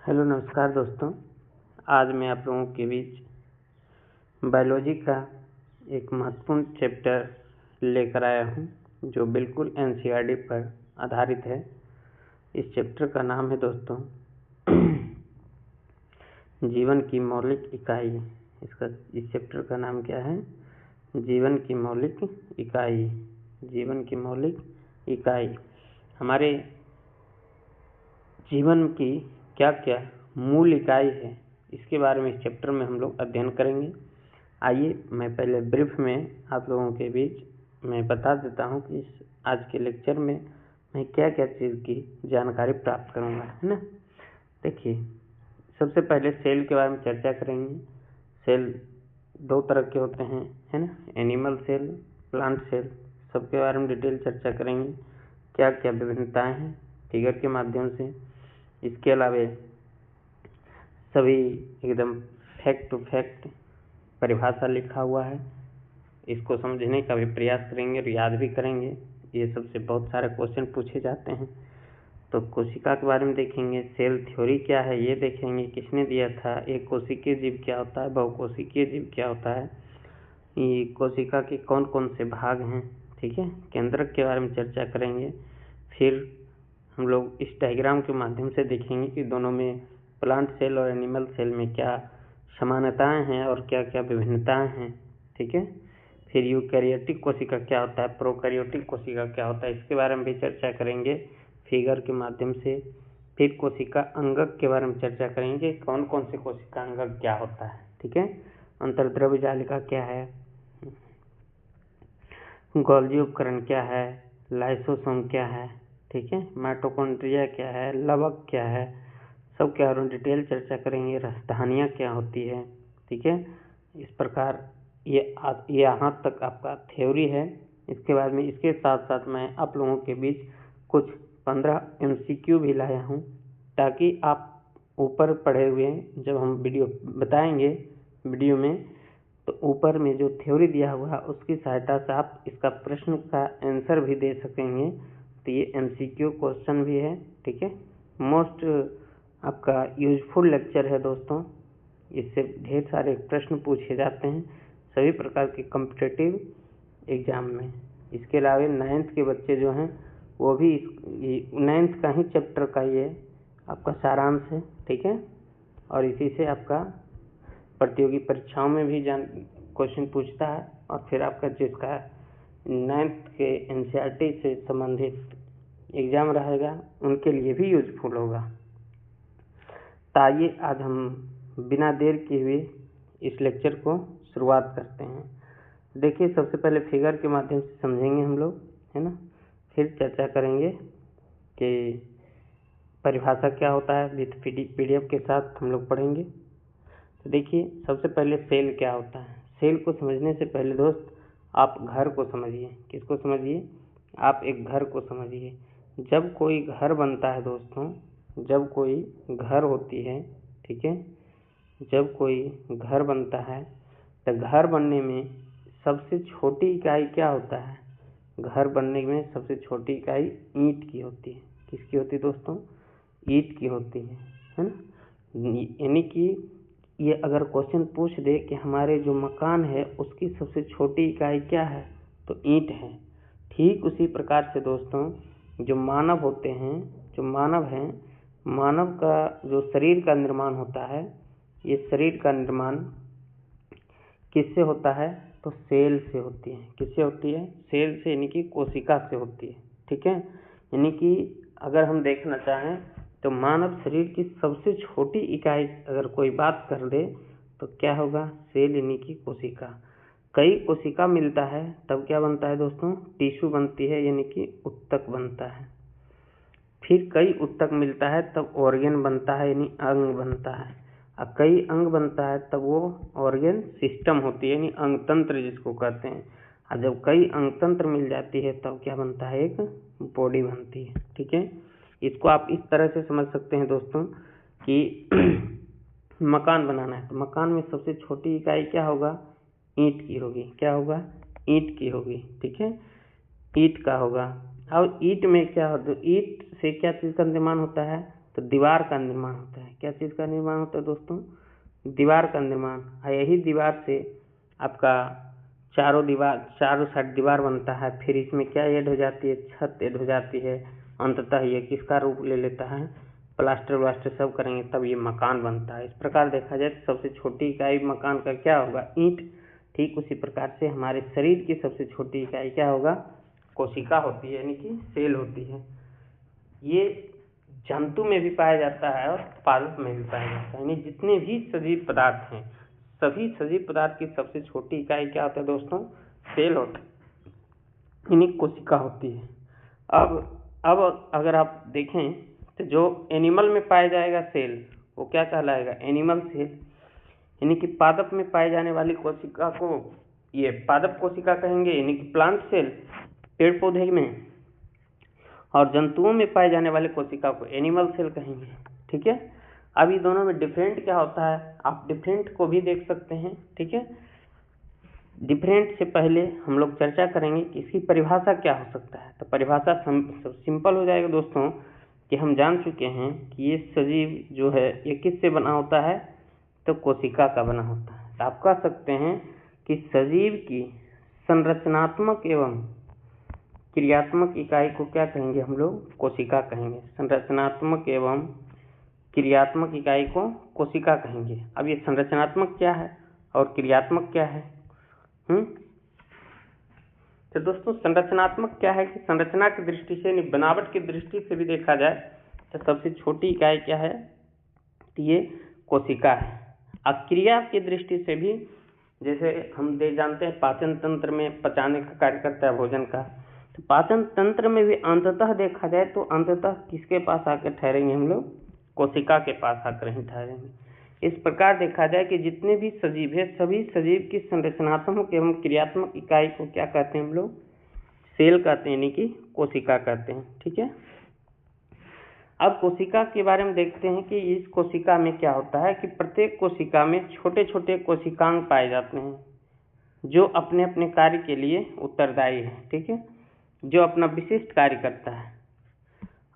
Hello नमस्कार दोस्तों। आज मैं आप लोगों के बीच बायोलॉजी का एक महत्वपूर्ण चैप्टर लेकर आया हूं जो बिल्कुल एनसीईआरटी पर आधारित है। इस चैप्टर का नाम है दोस्तों जीवन की मौलिक इकाई। इस चैप्टर का नाम क्या है? जीवन की मौलिक इकाई। जीवन की मौलिक इकाई हमारे जीवन की क्या क्या मूल इकाई है, इसके बारे में इस चैप्टर में हम लोग अध्ययन करेंगे। आइए मैं पहले ब्रीफ में आप लोगों के बीच मैं बता देता हूं कि इस आज के लेक्चर में मैं क्या क्या चीज़ की जानकारी प्राप्त करूंगा, है ना। देखिए, सबसे पहले सेल के बारे में चर्चा करेंगे। सेल दो तरह के होते हैं, है ना, एनिमल सेल, प्लांट सेल। सबके बारे में डिटेल चर्चा करेंगे, क्या क्या विभिन्नताएं हैं फिगर के माध्यम से। इसके अलावा सभी एकदम फैक्ट टू फैक्ट परिभाषा लिखा हुआ है, इसको समझने का भी प्रयास करेंगे और याद भी करेंगे। ये सबसे बहुत सारे क्वेश्चन पूछे जाते हैं। तो कोशिका के बारे में देखेंगे, सेल थ्योरी क्या है ये देखेंगे, किसने दिया था, एक कोशिकीय जीव क्या होता है, बहुकोशिकीय जीव क्या होता है, ये कोशिका के कौन कौन से भाग हैं, ठीक है। केंद्रक के बारे में चर्चा करेंगे। फिर हम लोग इस डायग्राम के माध्यम से देखेंगे कि दोनों में प्लांट सेल और एनिमल सेल में क्या समानताएं हैं और क्या क्या विभिन्नताएं हैं, ठीक है। फिर यूकैरियोटिक कोशिका क्या होता है, प्रोकैरियोटिक कोशिका क्या होता है, इसके बारे में भी चर्चा करेंगे फिगर के माध्यम से। फिर कोशिका अंगक के बारे में चर्चा करेंगे, कौन कौन से कोशिका अंगक क्या होता है, ठीक है। अंतर्द्रव्य जालिका क्या है, गोल्जी उपकरण क्या है, लाइसोसोम क्या है, ठीक है, माइटोकॉन्ड्रिया क्या है, लवक क्या है, सब के बारे में डिटेल चर्चा करेंगे। राजधानियाँ क्या होती है, ठीक है। इस प्रकार ये यहाँ तक आपका थ्योरी है। इसके बाद में इसके साथ साथ मैं आप लोगों के बीच कुछ 15 MCQ भी लाया हूँ, ताकि आप ऊपर पढ़े हुए जब हम वीडियो बताएंगे वीडियो में, तो ऊपर में जो थ्योरी दिया हुआ है उसकी सहायता से आप इसका प्रश्न का आंसर भी दे सकेंगे। तो ये MCQ क्वेश्चन भी है, ठीक है। मोस्ट आपका यूजफुल लेक्चर है दोस्तों। इससे ढेर सारे प्रश्न पूछे जाते हैं सभी प्रकार के कॉम्पिटिटिव एग्जाम में। इसके अलावा 9th के बच्चे जो हैं वो भी 9th का ही चैप्टर का ये आपका सारांश है, ठीक है। और इसी से आपका प्रतियोगी परीक्षाओं में भी क्वेश्चन पूछता है, और फिर आपका जिसका 9th के NCERT से संबंधित एग्जाम रहेगा उनके लिए भी यूजफुल होगा। तो आइए आज हम बिना देर किए हुए इस लेक्चर को शुरुआत करते हैं। देखिए, सबसे पहले फिगर के माध्यम से समझेंगे हम लोग, है ना। फिर चर्चा करेंगे कि परिभाषा क्या होता है, विथ PDF के साथ हम लोग पढ़ेंगे। तो देखिए, सबसे पहले सेल क्या होता है। सेल को समझने से पहले दोस्त आप घर को समझिए। किसको समझिए? आप एक घर को समझिए। जब कोई घर बनता है दोस्तों, जब कोई घर होती है, ठीक है, जब कोई घर बनता है तो घर बनने में सबसे छोटी इकाई क्या होता है? घर बनने में सबसे छोटी इकाई ईंट की होती है। किसकी होती है दोस्तों? ईंट की होती है ना। यानी कि ये अगर क्वेश्चन पूछ दे कि हमारे जो मकान है उसकी सबसे छोटी इकाई क्या है, तो ईंट है। ठीक उसी प्रकार से दोस्तों जो मानव होते हैं, जो मानव हैं, मानव का जो शरीर का निर्माण होता है, ये शरीर का निर्माण किससे होता है? तो सेल से होती है। किससे होती है? सेल से, यानी कि कोशिका से होती है, ठीक है। यानी कि अगर हम देखना चाहें तो मानव शरीर की सबसे छोटी इकाई अगर कोई बात कर दे तो क्या होगा? सेल, यानी कि कोशिका। कई कोशिका मिलता है तब क्या बनता है दोस्तों? टिश्यू बनती है, यानी कि उत्तक बनता है। फिर कई उत्तक मिलता है तब ऑर्गन बनता है, यानी अंग बनता है। और कई अंग बनता है तब वो ऑर्गन सिस्टम होती है, यानी अंग तंत्र जिसको कहते हैं। और जब कई अंग तंत्र मिल जाती है तब क्या बनता है? एक बॉडी बनती है, ठीक है। इसको आप इस तरह से समझ सकते हैं दोस्तों कि मकान बनाना है तो मकान में सबसे छोटी इकाई क्या होगा? ईंट की होगी। क्या होगा? ईंट की होगी, ठीक है, ईंट का होगा। और ईंट में क्या होता है? ईंट से क्या चीज़ का निर्माण होता है? तो दीवार का निर्माण होता है। क्या चीज़ का निर्माण होता है दोस्तों? दीवार का निर्माण। यही दीवार से आपका चारों साइड दीवार बनता है, फिर इसमें क्या ऐड हो जाती है? छत ऐड हो जाती है। अंततः ये किसका रूप ले लेता है? प्लास्टर व्लास्टर सब करेंगे तब ये मकान बनता है। इस प्रकार देखा जाए तो सबसे छोटी इकाई मकान का क्या होगा? ईंट। ठीक उसी प्रकार से हमारे शरीर की सबसे छोटी इकाई क्या होगा? कोशिका होती है, यानी कि सेल होती है। ये जंतु में भी पाया जाता है और पादप में भी पाया जाता है। यानी जितने भी सजीव पदार्थ हैं, सभी सजीव पदार्थ की सबसे छोटी इकाई क्या होता है दोस्तों? सेल होता है, यानी कोशिका होती है। अब अगर आप देखें तो जो एनिमल में पाया जाएगा सेल, वो क्या कहलाएगा? Animal cell. यानी कि पादप में पाए जाने वाली कोशिका को ये पादप कोशिका कहेंगे, यानी कि प्लांट सेल पेड़ पौधे में, और जंतुओं में पाए जाने वाले कोशिका को एनिमल सेल कहेंगे। ठीक है। अब ये दोनों में डिफरेंट क्या होता है, आप डिफरेंट को भी देख सकते हैं। ठीक है। डिफरेंट से पहले हम लोग चर्चा करेंगे कि इसकी परिभाषा क्या हो सकता है। तो परिभाषा सिंपल हो जाएगा दोस्तों, कि हम जान चुके हैं कि ये सजीव जो है ये किससे बना होता है? तो कोशिका का बना होता है। तो आप कह सकते हैं कि सजीव की संरचनात्मक एवं क्रियात्मक इकाई को क्या कहेंगे हम लोग? कोशिका कहेंगे। संरचनात्मक एवं क्रियात्मक इकाई को कोशिका कहेंगे। अब ये संरचनात्मक क्या है और क्रियात्मक क्या है? तो दोस्तों संरचनात्मक क्या है कि संरचना की दृष्टि से, बनावट की दृष्टि से भी देखा जाए तो सबसे छोटी इकाई क्या है? तो ये कोशिका है। अब क्रिया की दृष्टि से भी, जैसे हम जानते हैं पाचन तंत्र में पचाने का कार्य करता है भोजन का, तो पाचन तंत्र में भी अंततः देखा जाए तो अंततः किसके पास आकर ठहरेंगे हम लोग? कोशिका के पास आकर ही ठहरेंगे। इस प्रकार देखा जाए कि जितने भी सजीव है, सभी सजीव की संरचनात्मक एवं क्रियात्मक इकाई को क्या कहते हैं हम लोग? सेल कहते हैं, यानी कि कोशिका कहते हैं। ठीक है। अब कोशिका के बारे में देखते हैं कि इस कोशिका में क्या होता है कि प्रत्येक कोशिका में छोटे छोटे कोशिकांग पाए जाते हैं, जो अपने अपने कार्य के लिए उत्तरदायी है। ठीक है। जो अपना विशिष्ट कार्य करता है।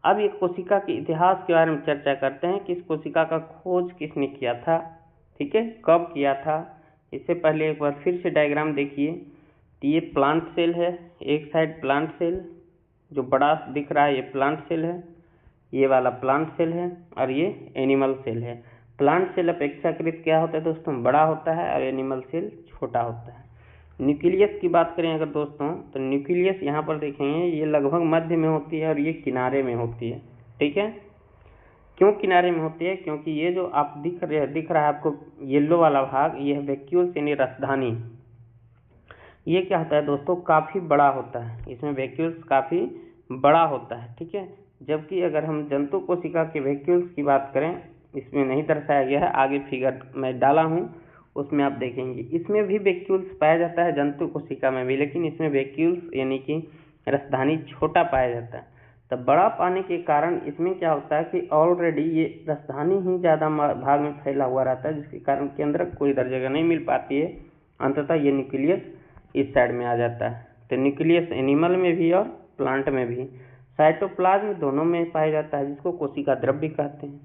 अब ये कोशिका के इतिहास के बारे में चर्चा करते हैं कि इस कोशिका का खोज किसने किया था। ठीक है। कब किया था? इससे पहले एक बार फिर से डायग्राम देखिए। ये प्लांट सेल है, एक साइड प्लांट सेल जो बड़ा दिख रहा है ये प्लांट सेल है, ये वाला प्लांट सेल है, और ये एनिमल सेल है। प्लांट सेल अपेक्षाकृत क्या होता है दोस्तों? बड़ा होता है, और एनिमल सेल छोटा होता है। न्यूक्लियस की बात करें अगर दोस्तों, तो न्यूक्लियस यहाँ पर देखेंगे ये लगभग मध्य में होती है और ये किनारे में होती है। ठीक है। क्यों किनारे में होती है? क्योंकि ये जो आप दिख रहा है आपको येलो वाला भाग, ये वैक्यूल्स यानी रसधानी। ये क्या होता है दोस्तों? काफी बड़ा होता है, इसमें वैक्यूल्स काफी बड़ा होता है। ठीक है। जबकि अगर हम जंतु कोशिका के वैक्यूल्स की बात करें, इसमें नहीं दर्शाया गया है, आगे फिगर मैं डाला हूँ उसमें आप देखेंगे। इसमें भी वैक्यूल्स पाया जाता है जंतु कोशिका में भी, लेकिन इसमें वैक्यूल्स यानी कि रसधानी छोटा पाया जाता है। तो बड़ा पाने के कारण इसमें क्या होता है कि ऑलरेडी ये रसधानी ही ज़्यादा भाग में फैला हुआ रहता है, जिसके कारण केंद्रक को इधर जगह नहीं मिल पाती है। अंततः ये न्यूक्लियस इस साइड में आ जाता है। तो न्यूक्लियस एनिमल में भी और प्लांट में भी। साइटोप्लाज्म दोनों में पाया जाता है, जिसको कोशिका द्रव्य कहते हैं।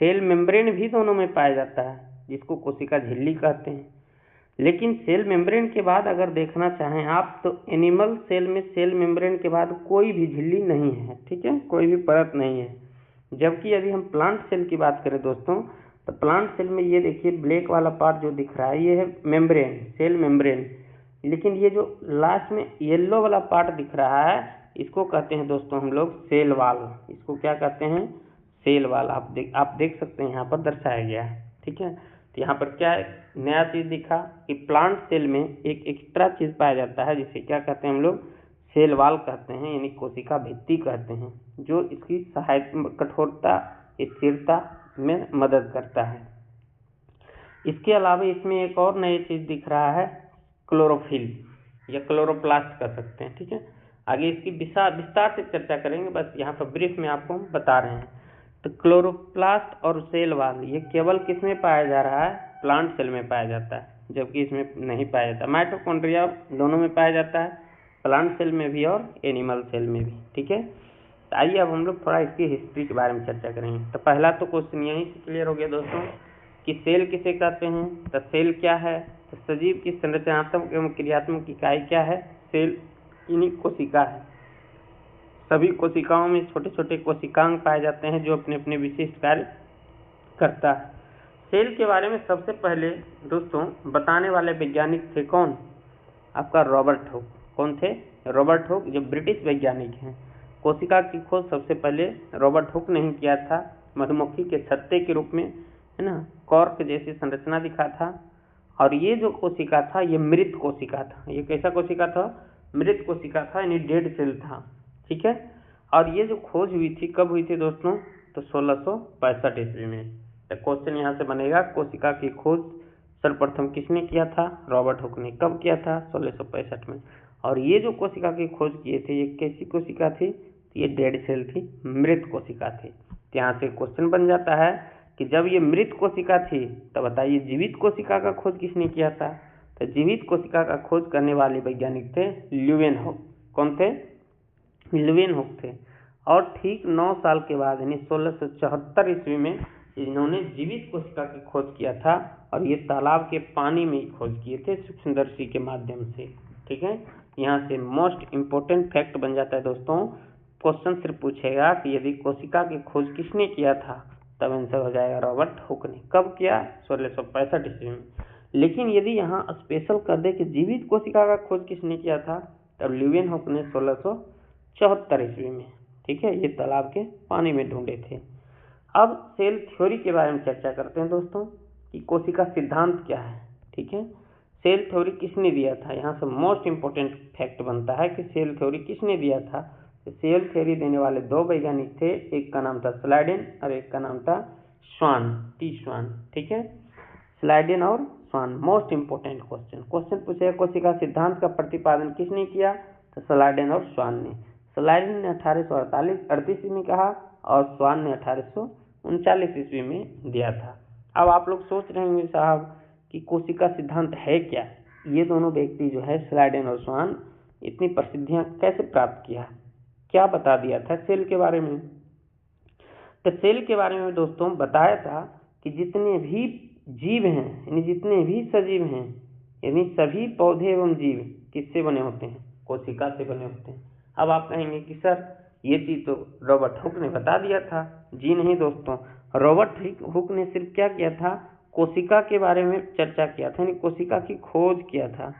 सेल मेम्ब्रेन भी दोनों में पाया जाता है, जिसको कोशिका झिल्ली कहते हैं। लेकिन सेल मेम्ब्रेन के बाद अगर देखना चाहें आप, तो एनिमल सेल में सेल मेम्ब्रेन के बाद कोई भी झिल्ली नहीं है। ठीक है। कोई भी परत नहीं है। जबकि यदि हम प्लांट सेल की बात करें दोस्तों, तो प्लांट सेल में ये देखिए ब्लैक वाला पार्ट जो दिख रहा है ये है मेम्ब्रेन, सेल मेम्ब्रेन। लेकिन ये जो लास्ट में येलो वाला पार्ट दिख रहा है, इसको कहते हैं दोस्तों हम लोग सेल वाल। इसको क्या कहते हैं? Cell wall. आप देख सकते हैं यहाँ पर दर्शाया गया है। ठीक है। तो यहाँ पर क्या नया चीज दिखा कि प्लांट सेल में एक एक्स्ट्रा चीज पाया जाता है, जिसे क्या कहते हैं हम लोग? सेल वाल कहते हैं, यानी कोशिका भित्ति कहते हैं, जो इसकी सहायता कठोरता स्थिरता में मदद करता है। इसके अलावा इसमें एक और नई चीज दिख रहा है, क्लोरोफिल या क्लोरोप्लास्ट कह सकते हैं। ठीक है। आगे इसकी विस्तार से चर्चा करेंगे, बस यहाँ पर ब्रीफ में आपको हम बता रहे हैं। तो क्लोरोप्लास्ट और सेल वाल ये केवल किसमें पाया जा रहा है? प्लांट सेल में पाया जाता है, जबकि इसमें नहीं पाया जाता। माइटोकॉन्ड्रिया दोनों में पाया जाता है, प्लांट सेल में भी और एनिमल सेल में भी। ठीक है। तो आइए अब हम लोग थोड़ा इसकी हिस्ट्री के बारे में चर्चा करेंगे। तो पहला तो क्वेश्चन यहीं से क्लियर हो गया दोस्तों कि सेल किसे कहते हैं। तो सेल क्या है, तो सजीव की संरचनात्मक एवं क्रियात्मक इकाई क्या है, सेल इन्हीं कोशिका है। सभी कोशिकाओं में छोटे छोटे कोशिकांग पाए जाते हैं जो अपने अपने विशिष्ट कार्य करता है। सेल के बारे में सबसे पहले दोस्तों बताने वाले वैज्ञानिक थे कौन, आपका रॉबर्ट हुक। कौन थे, रॉबर्ट हुक, जो ब्रिटिश वैज्ञानिक हैं। कोशिका की खोज सबसे पहले रॉबर्ट हुक ने ही किया था। मधुमक्खी के छत्ते के रूप में, है ना, कॉर्क जैसी संरचना दिखा था। और ये जो कोशिका था ये मृत कोशिका था। ये कैसा कोशिका था, मृत कोशिका था, यानी डेड सेल था। ठीक है। और ये जो खोज हुई थी कब हुई थी दोस्तों, तो 1665 ईस्वी में। तो क्वेश्चन यहाँ से बनेगा, कोशिका की खोज सर्वप्रथम किसने किया था, रॉबर्ट हुक ने। कब किया था, 1665 में। और ये जो कोशिका की खोज किए थे ये कैसी कोशिका थी, तो ये डेड सेल थी, मृत कोशिका थी। तो यहाँ से क्वेश्चन बन जाता है कि जब ये मृत कोशिका थी तो बताइए जीवित कोशिका का खोज किसने किया था। तो जीवित कोशिका का खोज करने वाले वैज्ञानिक थे ल्यूवेनहुक। कौन थे, ल्यूवेनहुक थे। और ठीक 9 साल के बाद यानी 1674 ईस्वी में इन्होंने जीवित कोशिका की खोज किया था। और ये तालाब के पानी में खोज किए थे सूक्ष्मदर्शी के माध्यम से। ठीक है। यहाँ से मोस्ट इम्पोर्टेंट फैक्ट बन जाता है दोस्तों। क्वेश्चन सिर्फ पूछेगा कि यदि कोशिका की खोज किसने किया था, तब आंसर हो जाएगा रॉबर्ट हुक ने। कब किया, 1665 ईस्वी में। लेकिन यदि यहाँ स्पेशल कर दे कि जीवित कोशिका का खोज किसने किया था, तब ल्यूवेनहुक ने 1674 ईस्वी में। ठीक है, ये तालाब के पानी में ढूंढे थे। अब सेल थ्योरी के बारे में चर्चा करते हैं दोस्तों कि कोशिका सिद्धांत क्या है। ठीक है, सेल थ्योरी किसने दिया था, यहाँ से मोस्ट इम्पोर्टेंट फैक्ट बनता है कि सेल थ्योरी किसने दिया था। तो सेल थ्योरी देने वाले 2 वैज्ञानिक थे, एक का नाम था स्लाइडेन और एक का नाम था स्वान, टी स्वान। ठीक है, स्लाइडेन और स्वान। मोस्ट इम्पोर्टेंट क्वेश्चन पूछेगा कोशिका सिद्धांत का प्रतिपादन किसने किया, तो स्लाइडेन और स्वान ने। स्लाइडेन ने 1838 ईस्वी में कहा और स्वान ने 1839 ईस्वी में दिया था। अब आप लोग सोच रहे होंगे साहब कि कोशिका सिद्धांत है क्या। ये दोनों व्यक्ति जो है स्लाइडेन और स्वान इतनी प्रसिद्धियां कैसे प्राप्त किया, क्या बता दिया था सेल के बारे में। तो सेल के बारे में दोस्तों बताया था कि जितने भी जीव हैं यानी जितने भी सजीव हैं यानी सभी पौधे एवं जीव किससे बने होते हैं, कोशिका से बने होते हैं। अब आप कहेंगे कि सर ये चीज तो रॉबर्ट हुक ने बता दिया था। जी नहीं दोस्तों, रॉबर्ट हुक ने सिर्फ क्या किया था, कोशिका के बारे में चर्चा किया था, यानी कोशिका की खोज किया था।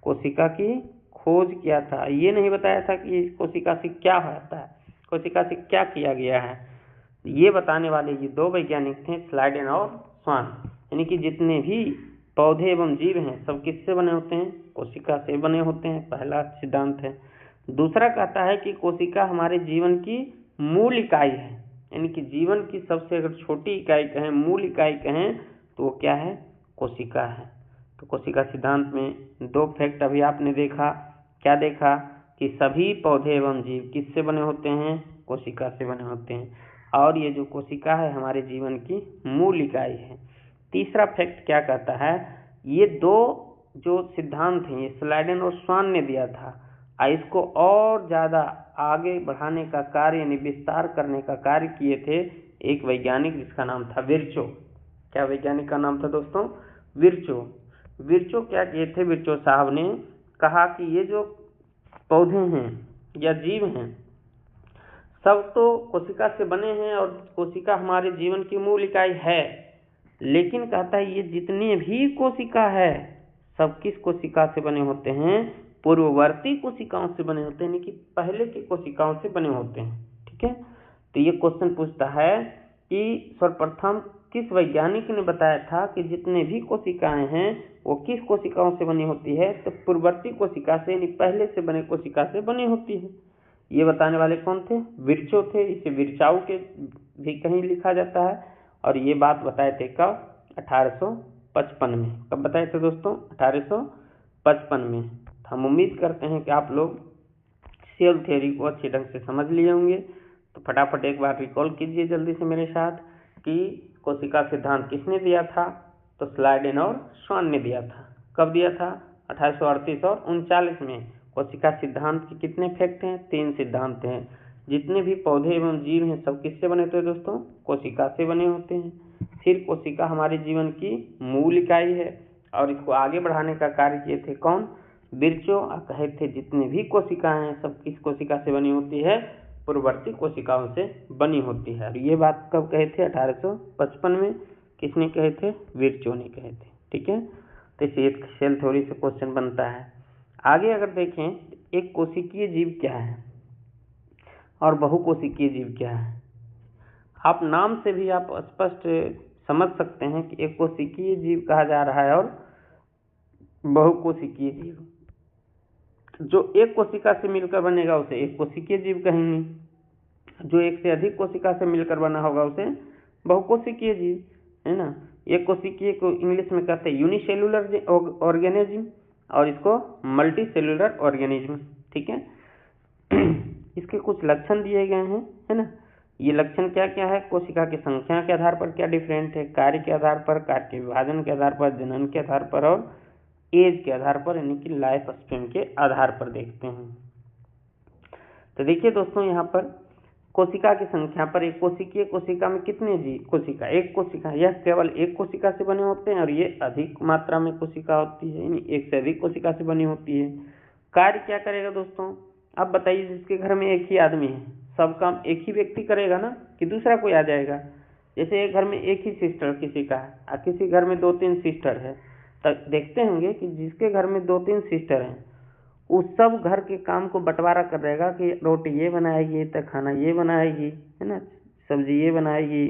कोशिका की खोज किया था, ये नहीं बताया था कि कोशिका से क्या होता है, कोशिका से क्या किया गया है। ये बताने वाले ये 2 वैज्ञानिक थे स्लाइडेन और स्वान। यानी कि जितने भी पौधे एवं जीव हैं सब किससे बने होते हैं, कोशिका से बने होते हैं, पहला सिद्धांत है। दूसरा कहता है कि कोशिका हमारे जीवन की मूल इकाई है, यानी कि जीवन की सबसे अगर छोटी इकाई कहें, मूल इकाई कहें, तो वो क्या है, कोशिका है। तो कोशिका सिद्धांत में 2 फैक्ट अभी आपने देखा। क्या देखा कि सभी पौधे एवं जीव किससे बने होते हैं, कोशिका से बने होते हैं। और ये जो कोशिका है हमारे जीवन की मूल इकाई है। तीसरा फैक्ट क्या कहता है, ये 2 जो सिद्धांत हैं ये स्लाइडेन और स्वान ने दिया था। इसको और ज्यादा आगे बढ़ाने का कार्य यानी विस्तार करने का कार्य किए थे एक वैज्ञानिक जिसका नाम था विर्चो। क्या वैज्ञानिक का नाम था दोस्तों, विर्चो। विर्चो क्या किए थे, विर्चो साहब ने कहा कि ये जो पौधे हैं या जीव हैं सब तो कोशिका से बने हैं और कोशिका हमारे जीवन की मूल इकाई है, लेकिन कहता है ये जितने भी कोशिका है सब किस कोशिका से बने होते हैं, पूर्ववर्ती कोशिकाओं से बने होते हैं, यानी कि पहले की कोशिकाओं से बने होते हैं। ठीक है, तो ये क्वेश्चन पूछता है कि सर्वप्रथम किस वैज्ञानिक ने बताया था कि जितने भी कोशिकाएं हैं वो किस कोशिकाओं से बनी होती है, तो पूर्ववर्ती कोशिका से यानी पहले से बने कोशिका से बनी होती है। ये बताने वाले कौन थे, विर्चो थे। इसे विर्चाऊ के भी कहीं लिखा जाता है। और ये बात बताए थे कब, 1855 में। कब बताए थे दोस्तों, 1855 में। हम उम्मीद करते हैं कि आप लोग सेल थ्योरी को अच्छे ढंग से समझ लिए होंगे। तो फटाफट एक बार रिकॉल कीजिए जल्दी से मेरे साथ कि कोशिका सिद्धांत किसने दिया था, तो स्लाइडेन और स्वान ने दिया था। कब दिया था, 1838 और 39 में। कोशिका सिद्धांत के कितने फैक्ट हैं, 3 सिद्धांत हैं। जितने भी पौधे एवं जीव हैं सब किससे बने होते हैं दोस्तों? कोशिका से बने होते हैं। फिर कोशिका हमारे जीवन की मूल इकाई है और इसको आगे बढ़ाने का कार्य किए थे कौन? विर्चो। कहे थे जितने भी कोशिकाएं हैं सब किस कोशिका से बनी होती है? पूर्ववर्ती कोशिकाओं से बनी होती है। और ये बात कब कहे थे? 1855 में। किसने कहे थे? विर्चो ने कहे थे। ठीक है, तो इसे सेल थ्योरी से क्वेश्चन बनता है। आगे अगर देखें, एक कोशिकीय जीव क्या है और बहुकोशिकीय जीव क्या है? आप नाम से भी आप स्पष्ट समझ सकते हैं कि एक कोशिकीय जीव कहा जा रहा है और बहुकोशिकीय जीव। जो एक कोशिका से मिलकर बनेगा उसे एक कोशिकीय जीव कहेंगे, जो एक से अधिक कोशिका से मिलकर बना होगा उसे बहुकोशिकीय जीव, है ना। एक कोशिकीय को इंग्लिश में कहते हैं यूनिसेलुलर ऑर्गेनिज्म और इसको मल्टी सेलुलर ऑर्गेनिज्म। ठीक है, इसके कुछ लक्षण दिए गए हैं, है ना। ये लक्षण क्या क्या है? कोशिका की संख्या के आधार पर क्या डिफरेंट है, कार्य के आधार पर, कार्य के विभाजन के आधार पर, जनन के आधार पर और एज के आधार पर, यानी कि लाइफ स्पैन के आधार पर देखते हैं। तो देखिए दोस्तों, यहाँ पर कोशिका की संख्या पर एक कोशिकीय कोशिका में कितने जीव? कोशिका, एक कोशिका, यह केवल एक कोशिका से बने होते हैं और ये अधिक मात्रा में कोशिका होती है, यानी एक से अधिक कोशिका से बनी होती है। कार्य क्या करेगा दोस्तों? अब बताइए, जिसके घर में एक ही आदमी है, सब काम एक ही व्यक्ति करेगा ना, कि दूसरा कोई आ जाएगा? जैसे एक घर में एक ही सिस्टर किसी का है और किसी घर में 2-3 सिस्टर है, तो देखते होंगे कि जिसके घर में 2-3 सिस्टर हैं उस सब घर के काम को बंटवारा कर रहेगा कि रोटी ये बनाएगी तो खाना ये बनाएगी, है ना, सब्जी ये बनाएगी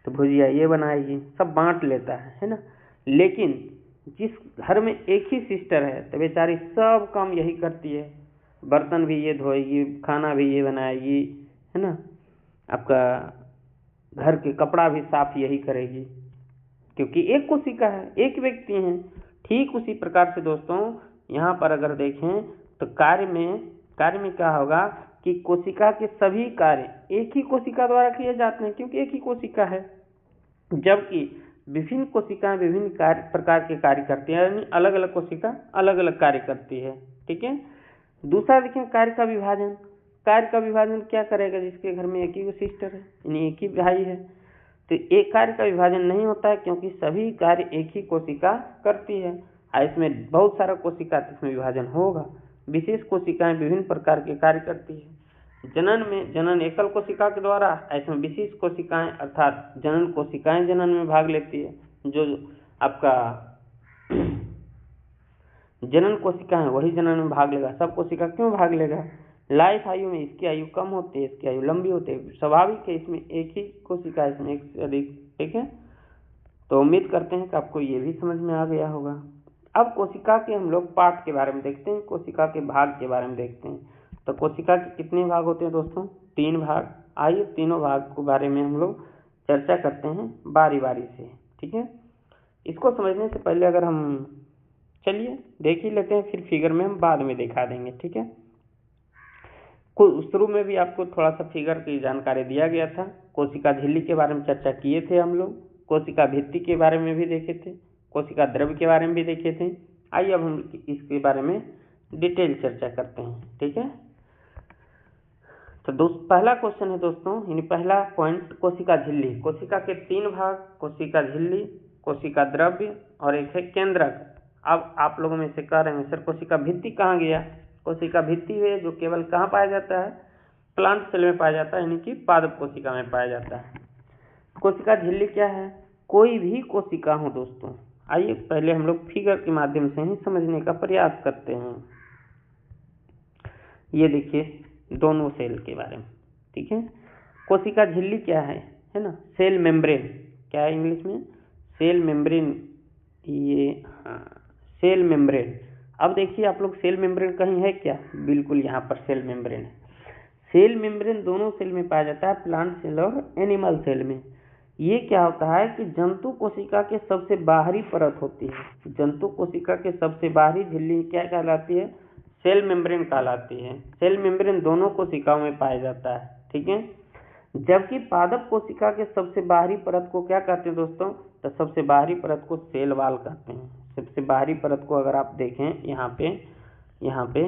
तो भुजिया ये बनाएगी, सब बांट लेता है ना। लेकिन जिस घर में एक ही सिस्टर है तो बेचारी सब काम यही करती है, बर्तन भी ये धोएगी, खाना भी ये बनाएगी, है ना, आपका घर के कपड़ा भी साफ यही करेगी, क्योंकि एक कोशिका है, एक व्यक्ति है। ठीक उसी प्रकार से दोस्तों यहाँ पर अगर देखें तो कार्य में क्या होगा कि कोशिका के सभी कार्य एक ही कोशिका द्वारा किए जाते हैं, क्योंकि एक ही कोशिका है। जबकि विभिन्न कोशिकाएं विभिन्न प्रकार के कार्य करती है, यानी अलग अलग कोशिका अलग अलग कार्य करती है। ठीक है, दूसरा देखें कार्य का विभाजन। कार्य का विभाजन क्या करेगा? जिसके घर में एक ही सिस्टर है, यानी एक ही भाई है, तो एक कार्य का विभाजन नहीं होता है, क्योंकि सभी कार्य एक ही कोशिका करती है। इसमें बहुत सारा कोशिका इसमें विभाजन होगा। विशेष कोशिकाएं विभिन्न प्रकार के कार्य करती है। जनन एकल कोशिका के द्वारा, इसमें विशेष कोशिकाएं अर्थात जनन कोशिकाएं जनन में भाग लेती है। जो आपका जनन कोशिका है वही जनन में भाग लेगा, सब कोशिका क्यों भाग लेगा? लाइफ आयु में इसकी आयु कम होती है, इसकी आयु लंबी होती है, स्वाभाविक है, इसमें एक ही कोशिका, इसमें एक से अधिक। ठीक है, तो उम्मीद करते हैं कि आपको ये भी समझ में आ गया होगा। अब कोशिका के हम लोग पार्ट के बारे में देखते हैं, कोशिका के भाग के बारे में देखते हैं। तो कोशिका के कितने भाग होते हैं दोस्तों? 3 भाग। आइए तीनों भाग के बारे में हम लोग चर्चा करते हैं बारी बारी से। ठीक है, इसको समझने से पहले अगर हम चलिए देख ही लेते हैं, फिर फिगर में हम बाद में दिखा देंगे। ठीक है, शुरू में भी आपको थोड़ा सा फिगर की जानकारी दिया गया था। कोशिका झिल्ली के बारे में चर्चा किए थे हम लोग, कोशिका भित्ति के बारे में भी देखे थे, कोशिका द्रव्य के बारे में भी देखे थे। आइए अब हम इसके बारे में डिटेल चर्चा करते हैं। ठीक है, तो पहला क्वेश्चन है दोस्तों, यानी पहला पॉइंट, कोशिका झिल्ली। कोशिका के 3 भाग, कोशिका झिल्ली, कोशिका द्रव्य और एक है केंद्रक। अब आप लोगों में से कह रहे हैं सर कोशिका भित्ति कहाँ गया? कोशिका भित्ति है जो केवल कहाँ पाया जाता है? प्लांट सेल में पाया जाता है, यानी कि पादप कोशिका में पाया जाता है। कोशिका झिल्ली क्या है? कोई भी कोशिका हो दोस्तों। आइए पहले हम लोग फिगर के माध्यम से ही समझने का प्रयास करते हैं। ये देखिए दोनों सेल के बारे में। ठीक है, कोशिका झिल्ली क्या है ना? Cell membrane. क्या है इंग्लिश में? Cell membrane. ये सेल मेम्ब्रेन। अब देखिए आप लोग, सेल मेम्ब्रेन कहीं है क्या? बिल्कुल यहाँ पर सेल मेम्ब्रेन है। सेल मेम्ब्रेन दोनों सेल में पाया जाता है, प्लांट सेल और एनिमल सेल में। ये क्या होता है कि जंतु कोशिका के सबसे बाहरी परत होती है। जंतु कोशिका के सबसे बाहरी झिल्ली क्या कहलाती है? सेल मेम्ब्रेन कहलाती है। सेल मेम्ब्रेन दोनों कोशिकाओं में पाया जाता है। ठीक है, जबकि पादप कोशिका के सबसे बाहरी परत को क्या कहते हैं दोस्तों? तो सबसे बाहरी परत को सेल वॉल कहते हैं। सबसे बाहरी परत को अगर आप देखें यहाँ पे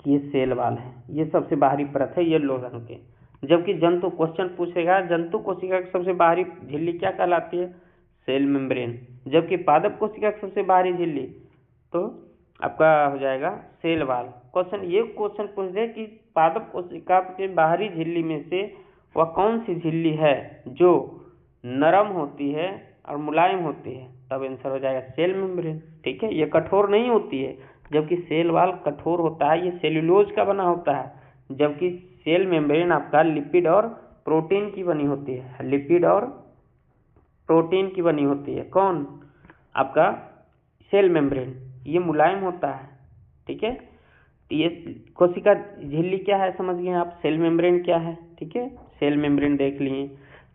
ये सेल वाल है, ये सबसे बाहरी परत है येलो रंग के। जबकि जंतु क्वेश्चन पूछेगा जंतु कोशिका की सबसे बाहरी झिल्ली क्या कहलाती है? Cell membrane. जबकि पादप कोशिका की सबसे बाहरी झिल्ली तो आपका हो जाएगा सेल वाल। क्वेश्चन ये क्वेश्चन पूछ दे कि पादप कोशिका के बाहरी झिल्ली में से वह कौन सी झिल्ली है जो नरम होती है और मुलायम होती है, तब आंसर हो जाएगा सेल मेम्ब्रेन। ठीक है, ये कठोर नहीं होती है, जबकि सेल वाल कठोर होता है, ये सेल्यूलोज का बना होता है। जबकि सेल मेम्ब्रेन आपका लिपिड और प्रोटीन की बनी होती है, लिपिड और प्रोटीन की बनी होती है। कौन? आपका सेल मेम्ब्रेन, ये मुलायम होता है। ठीक है, ये कोशिका झिल्ली क्या है समझ गए आप, सेल मेम्ब्रेन क्या है। ठीक है, सेल मेम्ब्रेन देख लिए।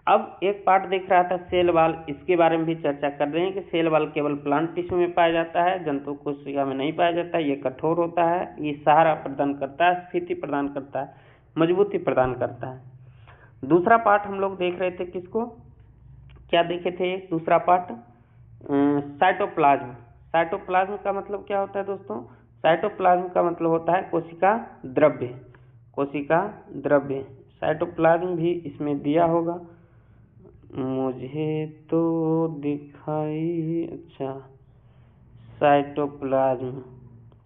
अब एक पार्ट देख रहा था सेल वाल, इसके बारे में भी चर्चा कर रहे हैं कि सेल वाल केवल प्लांट टिश्यू में पाया जाता है, जंतु कोशिका में नहीं पाया जाता है। ये कठोर होता है, ये सहारा प्रदान करता है, स्थिति प्रदान करता है, मजबूती प्रदान करता है। दूसरा पार्ट हम लोग देख रहे थे, किसको क्या देखे थे? दूसरा पार्ट साइटोप्लाज्म। साइटोप्लाज्म का मतलब क्या होता है दोस्तों? साइटोप्लाज्म का मतलब होता है कोशिका द्रव्य। कोशिका द्रव्य, साइटोप्लाज्म भी इसमें दिया होगा, मुझे तो दिखाई, अच्छा साइटोप्लाज्म,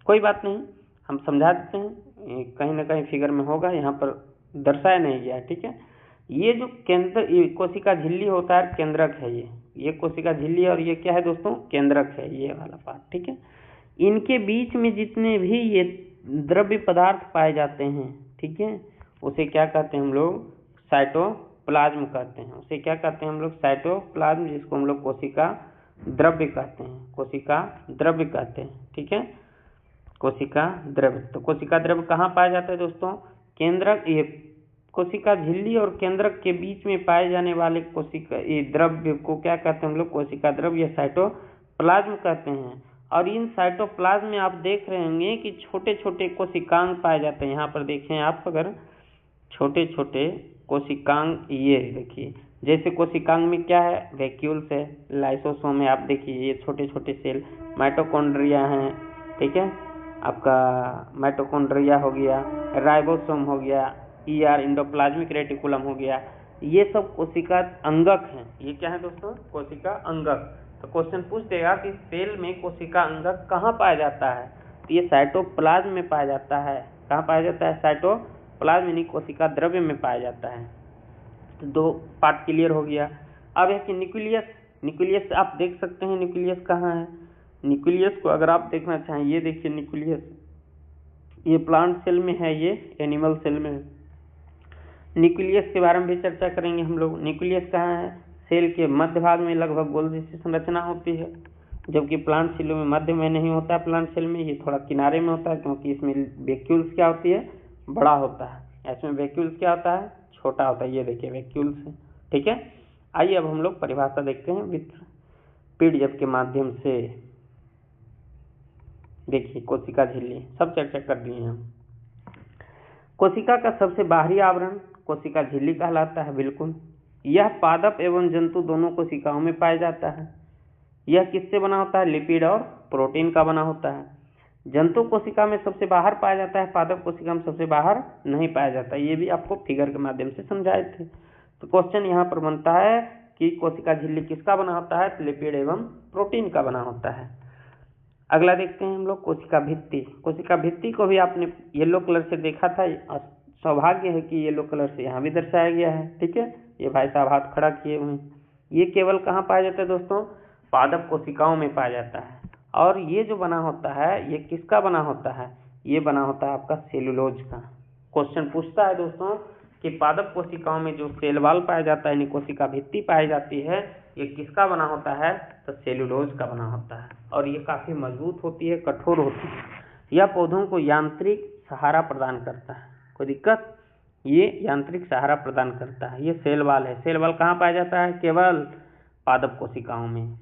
कोई बात नहीं, हम समझा देते हैं, कहीं ना कहीं फिगर में होगा, यहाँ पर दर्शाया नहीं गया। ठीक है, ये जो केंद्र कोशिका झिल्ली होता है केंद्रक है, ये कोशिका झिल्ली और ये क्या है दोस्तों? केंद्रक है, ये वाला पार्ट। ठीक है, इनके बीच में जितने भी ये द्रव्य पदार्थ पाए जाते हैं, ठीक है, उसे क्या कहते हैं हम लोग? साइटोप्लाज्म कहते हैं। उसे क्या कहते हैं हम लोग? साइटोप्लाज्म, जिसको हम लोग कोशिका द्रव्य कहते हैं, कोशिका द्रव्य कहते हैं। ठीक है, कोशिका द्रव्य। तो कोशिका द्रव्य कहाँ पाया जाता है दोस्तों? केंद्रक, ये कोशिका झिल्ली और केंद्रक के बीच में पाए जाने वाले कोशिका ये द्रव्य को क्या कहते हैं हम लोग? कोशिका द्रव्य या साइटोप्लाज्म कहते हैं। और इन साइटोप्लाज्म में आप देख रहे होंगे कि छोटे छोटे कोशिकांग पाए जाते हैं। यहाँ पर देखें आप, अगर छोटे छोटे कोशिकांग, ये देखिए, जैसे कोशिकांग में क्या है? वैक्यूल्स है, लाइसोसोम है, आप देखिए ये छोटे छोटे सेल, माइटोकॉन्ड्रिया हैं। ठीक है, आपका माइटोकॉन्ड्रिया हो गया, राइबोसोम हो गया, ईआर एंडोप्लाज्मिक रेटिकुलम हो गया, ये सब कोशिका अंगक हैं। ये क्या है दोस्तों? कोशिका अंगक। तो क्वेश्चन पूछ देगा कि सेल में कोशिका अंगक कहाँ पाया जाता है? तो ये साइटोप्लाज्म में पाया जाता है। कहाँ पाया जाता है? साइटोप्लाज्म यानी कोशिका द्रव्य में पाया जाता है। दो पार्ट क्लियर हो गया। अब है कि न्यूक्लियस। न्यूक्लियस आप देख सकते हैं, न्यूक्लियस कहाँ है? न्यूक्लियस को अगर आप देखना चाहें, ये देखिए न्यूक्लियस, ये प्लांट सेल में है, ये एनिमल सेल में है। न्यूक्लियस के बारे में भी चर्चा करेंगे हम लोग। न्यूक्लियस कहाँ है? सेल के मध्य भाग में लगभग गोल जैसी संरचना होती है, जबकि प्लांट सेलों में मध्य में नहीं होता है। प्लांट सेल में ये थोड़ा किनारे में होता है, क्योंकि इसमें वैक्यूल्स क्या होती है? बड़ा होता है। इसमें वैक्यूल्स क्या होता है? छोटा होता है। ये देखिए वैक्यूल्स है। ठीक है, आइए अब हम लोग परिभाषा देखते हैं विथ पीडीएफ के माध्यम से। देखिए कोशिका झिल्ली सब चर्चा कर दिए हम। कोशिका का सबसे बाहरी आवरण कोशिका झिल्ली कहलाता है। बिल्कुल, यह पादप एवं जंतु दोनों कोशिकाओं में पाया जाता है। यह किससे बना होता है? लिपिड और प्रोटीन का बना होता है। जंतु कोशिका में सबसे बाहर पाया जाता है, पादप कोशिका में सबसे बाहर नहीं पाया जाता। ये भी आपको फिगर के माध्यम से समझाए थे। तो क्वेश्चन यहाँ पर बनता है कि कोशिका झिल्ली किसका बना होता है? लिपिड एवं प्रोटीन का बना होता है। अगला देखते हैं हम लोग कोशिका भित्ति। कोशिका भित्ति को भी आपने येलो कलर से देखा था, और सौभाग्य है कि येलो कलर से यहाँ भी दर्शाया गया है। ठीक है, ये भाई साहब हाथ खड़ा किए हुए। ये केवल कहाँ पाया जाता है दोस्तों? पादप कोशिकाओं में पाया जाता है। और ये जो बना होता है, ये किसका बना होता है? ये बना होता है आपका सेलुलोज का। क्वेश्चन पूछता है दोस्तों कि पादप कोशिकाओं में जो सेल वाल पाया जाता है, यानी कोशिका भित्ति पाई जाती है, ये किसका बना होता है? तो सेलुलोज का बना होता है। और ये काफी मजबूत होती है, कठोर होती है। यह पौधों को यांत्रिक सहारा प्रदान करता है। कोई दिक्कत? ये यांत्रिक सहारा प्रदान करता है। ये सेल वाल है। सेल वाल कहाँ पाया जाता है? केवल पादप कोशिकाओं में।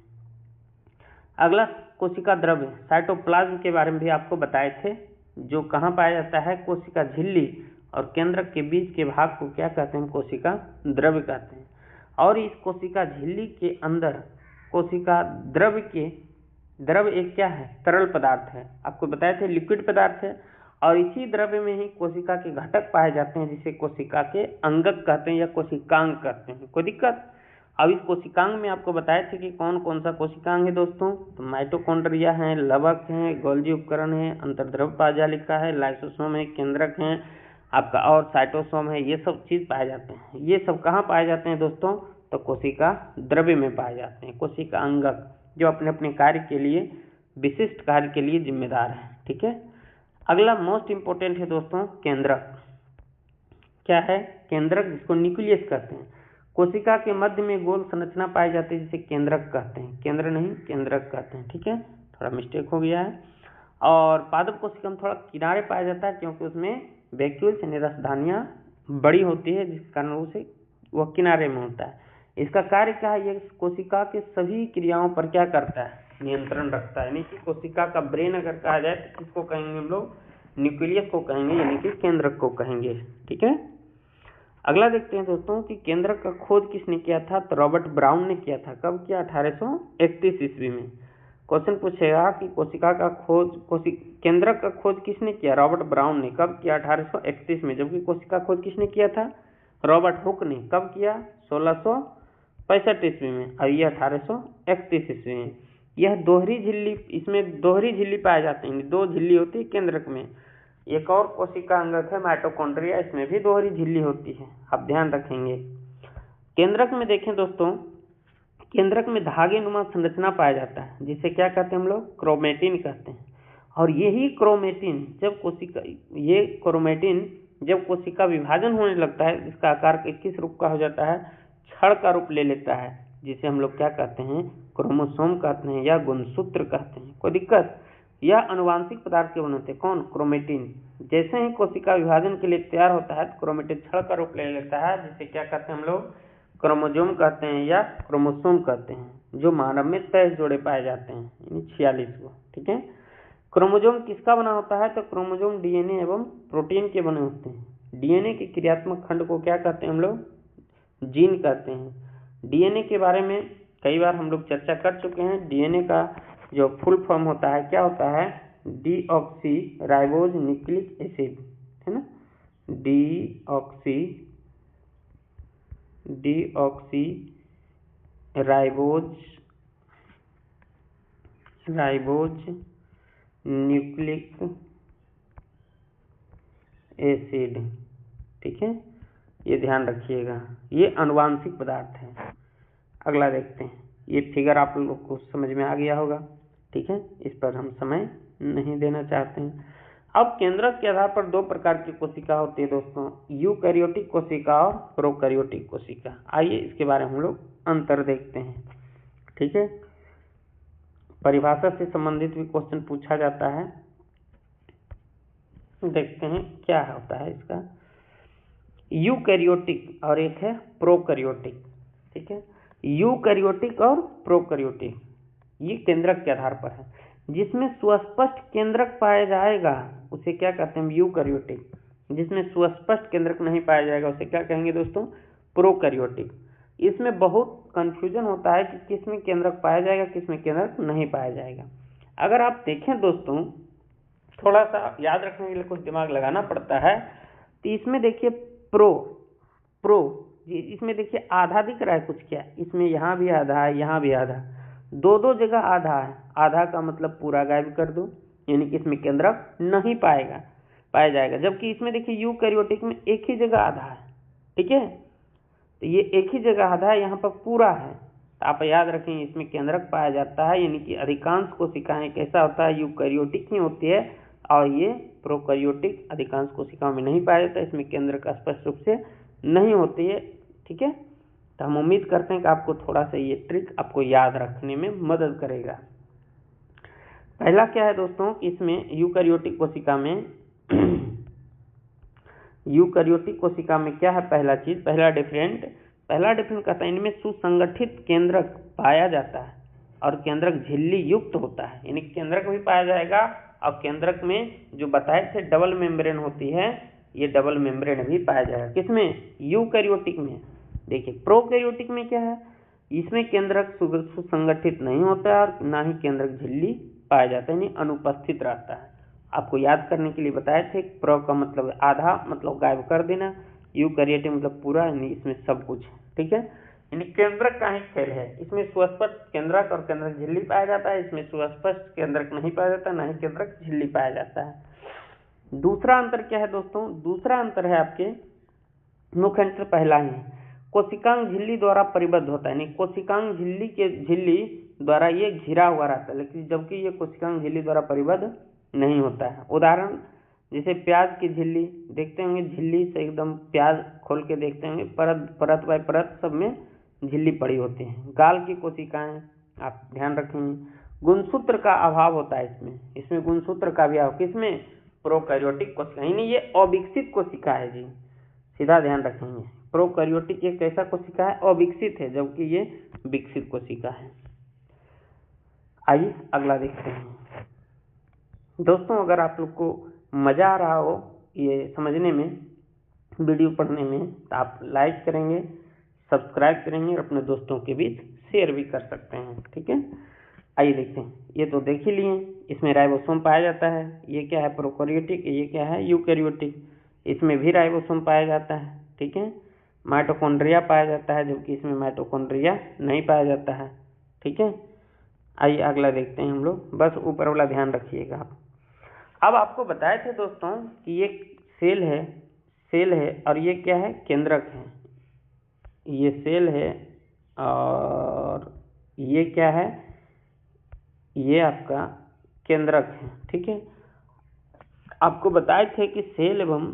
अगला कोशिका द्रव्य, साइटोप्लाज्म के बारे में भी आपको बताए थे, जो कहाँ पाया जाता है? कोशिका झिल्ली और केंद्रक के बीच के भाग को क्या कहते हैं? कोशिका द्रव्य कहते हैं। और इस कोशिका झिल्ली के अंदर कोशिका द्रव्य एक क्या है? तरल पदार्थ है। आपको बताए थे लिक्विड पदार्थ है। और इसी द्रव्य में ही कोशिका के घटक पाए जाते हैं जिसे कोशिका के अंगक कहते हैं या कोशिकांग कहते हैं। कोई दिक्कत? अब इस कोशिकांग में आपको बताए थे कि कौन कौन सा कोशिकांग है दोस्तों, तो माइटोकॉन्ड्रिया है, लवक है, गोल्जी उपकरण है, अंतर्द्रव्य पाजालिका है, लाइसोसोम है, केंद्रक है आपका, और साइटोसोम है। ये सब चीज पाए जाते हैं। ये सब कहाँ पाए जाते हैं दोस्तों, तो कोशिका द्रव्य में पाए जाते हैं। कोशिका अंगक जो अपने अपने कार्य के लिए, विशिष्ट कार्य के लिए जिम्मेदार है। ठीक है, अगला मोस्ट इंपोर्टेंट है दोस्तों केंद्रक। क्या है? केंद्रक, जिसको न्यूक्लियस कहते हैं। कोशिका के मध्य में गोल संरचना पाई जाती है जिसे केंद्रक कहते हैं। केंद्र नहीं, केंद्रक कहते हैं। ठीक है, थोड़ा मिस्टेक हो गया है। और पादप कोशिका में थोड़ा किनारे पाया जाता है क्योंकि उसमें वैक्यूल्स यानी रसधानियां बड़ी होती है, जिस कारण उसे वह किनारे में होता है। इसका कार्य क्या है? ये कोशिका के सभी क्रियाओं पर क्या करता है? नियंत्रण रखता है। यानी कि कोशिका का ब्रेन अगर कहा जाए तो किसको कहेंगे हम लोग? न्यूक्लियस को कहेंगे, यानी कि केंद्रक को कहेंगे। ठीक है, अगला देखते हैं दोस्तों कि केंद्रक का खोज किसने किया था, तो रॉबर्ट ब्राउन ने किया था। कब किया? 1831 ईस्वी में। क्वेश्चन पूछेगा कि कोशिका का खोज, केंद्रक का खोज किसने किया? रॉबर्ट ब्राउन ने। कब किया? 1831 में। जबकि कोशिका खोज किसने किया था? रॉबर्ट हुक ने। कब किया? 1665 ईस्वी में। और यह 1831 ईस्वी में। यह दोहरी झिल्ली, इसमें दोहरी झिल्ली पाए जाते हैं। दो झिल्ली होती है केंद्रक में। एक और कोशिका अंगक है माइटोकॉन्ड्रिया, इसमें भी दोहरी झिल्ली होती है, आप ध्यान रखेंगे। केंद्रक में देखें दोस्तों, केंद्रक में धागे नुमा संरचना पाया जाता है जिसे क्या कहते हैं हम लोग? क्रोमेटिन कहते हैं। और यही क्रोमेटिन जब कोशिका विभाजन होने लगता है, इसका आकार किस रूप का हो जाता है? छड़ का रूप ले लेता है, जिसे हम लोग क्या कहते हैं? क्रोमोसोम कहते हैं या गुणसूत्र कहते हैं। कोई दिक्कत? यह अनुवांशिक पदार्थ के बने होते हैं। कौन? क्रोमेटिन। जैसे ही कोशिका विभाजन के लिए तैयार होता है तो क्रोमेटिन छड़ का रूप ले लेता है, जिसे क्या कहते हैं हम लोग? क्रोमोसोम कहते हैं या क्रोमोसोम कहते हैं, जो मानव में 23 जोड़े पाए जाते हैं, यानी 46 को। ठीक है, क्रोमोसोम किसका बना होता है? तो क्रोमोसोम डीएनए एवं प्रोटीन के बने होते हैं। डीएनए के क्रियात्मक खंड को क्या कहते हैं हम लोग? जीन कहते हैं। डीएनए के बारे में कई बार हम लोग चर्चा कर चुके हैं। डीएनए का जो फुल फॉर्म होता है क्या होता है? डीऑक्सी राइबोज न्यूक्लिक एसिड, है ना? Deoxy ribose nucleic acid. ठीक है, ये ध्यान रखिएगा, ये अनुवांशिक पदार्थ है। अगला देखते हैं, ये फिगर आप लोग को समझ में आ गया होगा। ठीक है, इस पर हम समय नहीं देना चाहते हैं। अब केंद्रक के आधार पर दो प्रकार की कोशिका होती है दोस्तों, यूकैरियोटिक कोशिका और प्रोकैरियोटिक कोशिका। आइए इसके बारे में हम लोग अंतर देखते हैं। ठीक है, परिभाषा से संबंधित भी क्वेश्चन पूछा जाता है, देखते हैं क्या होता है इसका। यूकैरियोटिक और एक है प्रोकैरियोटिक। ठीक है, यूकैरियोटिक और प्रोकैरियोटिक ये केंद्रक के आधार पर है। जिसमें सुस्पष्ट केंद्रक पाया जाएगा उसे क्या कहते हैं? यूकैरियोटिक। जिसमें सुस्पष्ट केंद्रक नहीं पाया जाएगा उसे क्या कहेंगे दोस्तों? प्रोकैरियोटिक। इसमें बहुत कंफ्यूजन होता है कि किस में केंद्रक पाया जाएगा, किस में केंद्रक नहीं पाया जाएगा। अगर आप देखें दोस्तों, थोड़ा सा याद रखने के लिए कुछ दिमाग लगाना पड़ता है। तो इसमें देखिए प्रो इसमें देखिए आधा दिख रहा है कुछ, क्या इसमें यहाँ भी आधा है, यहाँ भी आधा, दो जगह आधा है। आधा का मतलब पूरा गायब कर दो, यानी कि इसमें केंद्रक नहीं पाया जाएगा। जबकि इसमें देखिए यूकैरियोटिक में एक ही जगह आधा है। ठीक है, तो ये एक ही जगह आधा है, यहाँ पर पूरा है। तो आप याद रखें इसमें केंद्रक पाया जाता है, यानी कि अधिकांश कोशिकाएं कैसा होता है? यूकैरियोटिक ही होती है। और ये प्रोकैरियोटिक अधिकांश कोशिकाओं में नहीं पाया जाता, इसमें केंद्रक स्पष्ट रूप से नहीं होती है। ठीक है, तो हम उम्मीद करते हैं कि आपको थोड़ा सा ये ट्रिक आपको याद रखने में मदद करेगा। पहला क्या है दोस्तों, इसमें यूकैरियोटिक कोशिका में क्या है? पहला डिफरेंट कहता है इनमें सुसंगठित केंद्रक पाया जाता है और केंद्रक झिल्ली युक्त होता है, यानी केंद्रक भी पाया जाएगा और केंद्रक में जो बताए थे डबल मेम्ब्रेन होती है, ये डबल मेम्ब्रेन भी पाया जाएगा। किसमें? यूकैरियोटिक में। देखिए प्रोकैरियोटिक में क्या है? इसमें केंद्रक सुसंगठित नहीं होता है और ना ही केंद्रक झिल्ली पाया जाता है, यानी अनुपस्थित रहता है। आपको याद करने के लिए बताए थे। प्र का मतलब आधा, मतलब गायब कर देना। यूकैरियोटिक मतलब पूरा, यानी इसमें सब कुछ है, ठीक है। यानी केंद्रक का ही खेल है। इसमें सुस्पष्ट केंद्रक और केंद्रक झिल्ली पाया जाता है, इसमें सुस्पष्ट केंद्रक नहीं पाया जाता, ना ही केंद्रक झिल्ली पाया जाता है। दूसरा अंतर क्या है दोस्तों? दूसरा अंतर है आपके मुख्य अंतर पहला ही है, कोशिकांग झिल्ली द्वारा परिबद्ध होता है। यानी कोशिकांग झिल्ली द्वारा ये घिरा हुआ रहता है, लेकिन जबकि ये कोशिकांग झिल्ली द्वारा परिबद्ध नहीं होता है। उदाहरण जैसे प्याज की झिल्ली देखते होंगे, झिल्ली से एकदम प्याज खोल के देखते होंगे, परत बाय परत सब में झिल्ली पड़ी होती है। गाल की कोशिकाएं आप ध्यान रखेंगे, गुणसूत्र का अभाव होता है इसमें गुणसूत्र का भी अभाव, किसमें? प्रोकैरियोटिक कोशिका, यानी ये अविकसित कोशिका है जी, सीधा ध्यान रखेंगे। प्रोकैरियोटिक एक कैसा कोशिका है? अविकसित है, जबकि ये विकसित कोशिका है। आइए अगला देखते हैं दोस्तों। अगर आप लोग को मजा आ रहा हो ये समझने में, वीडियो पढ़ने में, तो आप लाइक करेंगे, सब्सक्राइब करेंगे और अपने दोस्तों के बीच शेयर भी कर सकते हैं, ठीक है। आइए देखते हैं, ये तो देख ही लिए, इसमें राइबोसोम पाया जाता है। ये क्या है? प्रोकैरियोटिक। ये क्या है? यूकैरियोटिक। इसमें भी राइबोसोम पाया जाता है, ठीक है। माइटोकॉन्ड्रिया पाया जाता है, जबकि इसमें माइटोकॉन्ड्रिया नहीं पाया जाता है, ठीक है। आइए अगला देखते हैं हम लोग, बस ऊपर वाला ध्यान रखिएगा आप। अब आपको बताए थे दोस्तों कि ये सेल है और ये क्या है? केंद्रक है। ये सेल है और ये क्या है? ये आपका केंद्रक है, ठीक है। आपको बताए थे कि सेल एवं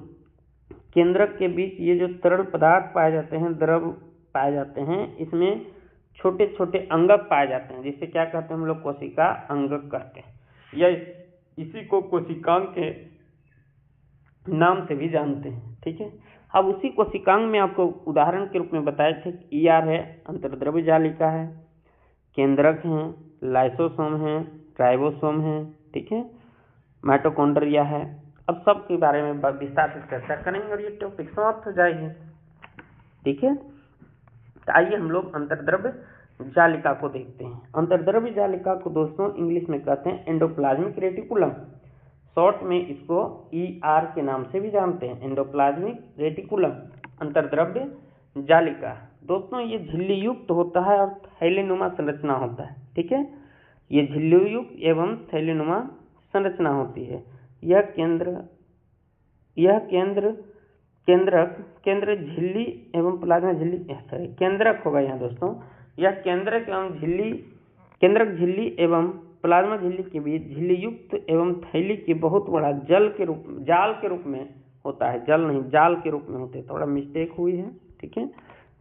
केंद्रक के बीच ये जो तरल पदार्थ पाए जाते हैं, द्रव पाए जाते हैं, इसमें छोटे छोटे अंगक पाए जाते हैं, जिसे क्या कहते हैं हम लोग? कोशिका अंगक कहते हैं, या इसी को कोशिकांग के नाम से भी जानते हैं, ठीक है। अब उसी कोशिकांग में आपको उदाहरण के रूप में बताए थे, ईआर है, अंतर्द्रव्य जालिका है, केंद्रक हैं, लाइसोसोम है, राइबोसोम है, ठीक है, माइटोकॉन्ड्रिया है। अब सब के बारे में विस्तार से चर्चा करेंगे और ये टॉपिक समाप्त हो जाएगी, ठीक है। तो आइए हम लोग अंतर्द्रव्य जालिका को देखते हैं। अंतर्द्रव्य जालिका को दोस्तों इंग्लिश में कहते हैं एंडोप्लाज्मिक रेटिकुलम, शॉर्ट में इसको ER के नाम से भी जानते हैं, एंडोप्लाज्मिक रेटिकुलम, अंतर्द्रव्य जालिका। दोस्तों ये झिल्ली युक्त होता है और थैलीनुमा संरचना होता है, ठीक है। ये झिल्ली युक्त एवं थैलीनुमा संरचना होती है। यह केंद्र झिल्ली एवं प्लाज्मा झिल्ली, सॉरी केंद्रक होगा यहाँ दोस्तों। यह केंद्रक झिल्ली एवं प्लाज्मा झिल्ली के बीच झिल्ली युक्त एवं थैली के बहुत बड़ा जाल के रूप में होता है। जल नहीं, जाल के रूप में होते हैं, थोड़ा मिस्टेक हुई है, ठीक है।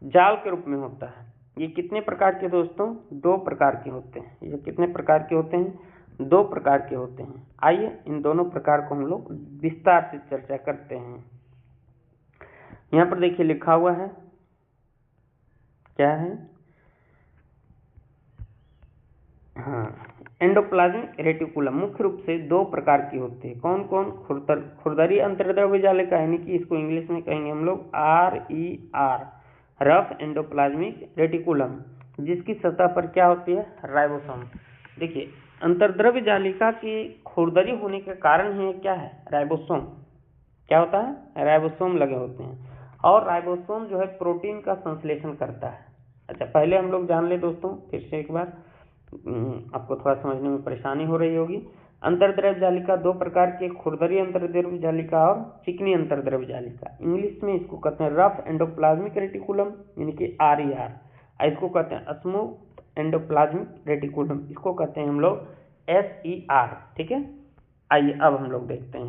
जाल के रूप में होता है। ये कितने प्रकार के दोस्तों? 2 प्रकार के होते हैं। ये कितने प्रकार के होते हैं? 2 प्रकार के होते हैं। आइए इन दोनों प्रकार को हम लोग विस्तार से चर्चा करते हैं। यहाँ पर देखिए लिखा हुआ है, क्या है? हाँ, एंडोप्लाज्मिक रेटिकुलम मुख्य रूप से 2 प्रकार की होती है। कौन कौन? खुरदरी अंतर्द्रव्य जालिका, यानी कि इसको इंग्लिश में कहेंगे हम लोग RER, रफ एंडोप्लाज्मिक रेटिकुलम, जिसकी सतह पर क्या होती है? राइबोसोम। देखिए अंतर्द्रव्य जालिका की खुरदरी होने के कारण ही क्या है? राइबोसोम। क्या होता है? राइबोसोम लगे होते हैं, और राइबोसोम जो है प्रोटीन का संश्लेषण करता है। अच्छा पहले हम लोग जान ले दोस्तों, फिर से एक बार, आपको थोड़ा समझने में परेशानी हो रही होगी। अंतर्द्रव्य जालिका 2 प्रकार के, खुरदरी अंतर्द्रव्य जालिका और चिकनी अंतर्द्रव्य जालिका। इंग्लिश में इसको कहते हैं रफ एंडोप्लाज्मिक रेटिकुलम, यानी कि RER। इसको कहते हैं स्मूथ एंडोप्लाज्मिक रेटिकुलम, इसको कहते हैं हम लोग SER, ठीक है। आइए अब हम लोग देखते हैं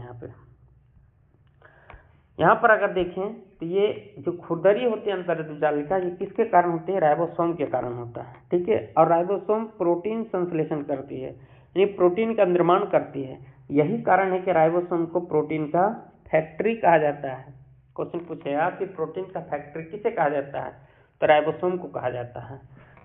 यहाँ पर अगर देखें तो ये जो खुरदरी होती है अंतर्द्रव्य जालिका, ये किसके कारण होती है? राइबोसोम के कारण होता है, ठीक है। और राइबोसोम प्रोटीन संश्लेषण करती है, यानी प्रोटीन का निर्माण करती है। यही कारण है कि राइबोसोम को प्रोटीन का फैक्ट्री कहा जाता है। क्वेश्चन पूछेगा कि प्रोटीन का फैक्ट्री किसे कहा जाता है, तो राइबोसोम को कहा जाता है।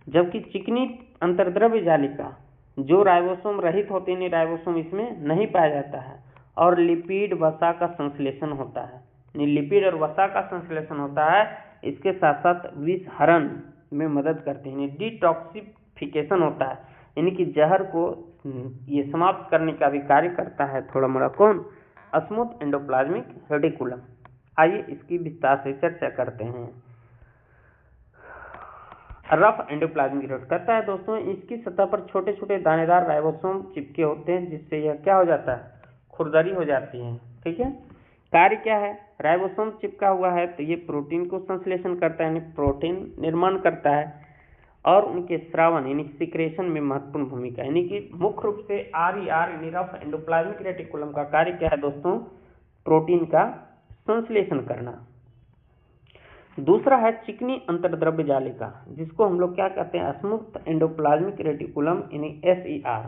जबकि चिकनी अंतर्द्रव्य जालिका जो राइबोसोम रहित होती है, राइबोसोम इसमें नहीं पाया जाता है, और लिपिड वसा का संश्लेषण होता है। लिपिड और वसा का संश्लेषण होता है, इसके साथ साथ विषहरण में मदद करते हैं, डिटॉक्सिफिकेशन होता है, यानी कि जहर को ये समाप्त करने का भी कार्य करता है थोड़ा मोड़ा कौन, स्मूथ एंडोप्लाज्मिक रेटिकुलम। आइए इसकी विस्तार से चर्चा करते हैं। रफ एंडोप्लाज्मिक रेटिकुलम कहता है दोस्तों, इसकी सतह पर छोटे छोटे दानेदार राइबोसोम चिपके होते हैं, जिससे यह क्या हो जाता है, खुरदरी हो जाती है। ठीक है, कार्य क्या है, राइबोसोम चिपका हुआ है तो ये प्रोटीन को संश्लेषण करता है, यानी प्रोटीन निर्माण करता है, और उनके स्रावन यानी सिक्रेशन में महत्वपूर्ण भूमिका, यानी कि मुख्य रूप से RER यानी रफ एंडोप्लाज्मिक रेटिकुलम का कार्य क्या है दोस्तों, प्रोटीन का संश्लेषण करना। दूसरा है चिकनी अंतर्द्रव्य जालिका, जिसको हम लोग क्या कहते हैं, स्मूथ एंडोप्लाज्मिक रेटिकुलम यानी SER।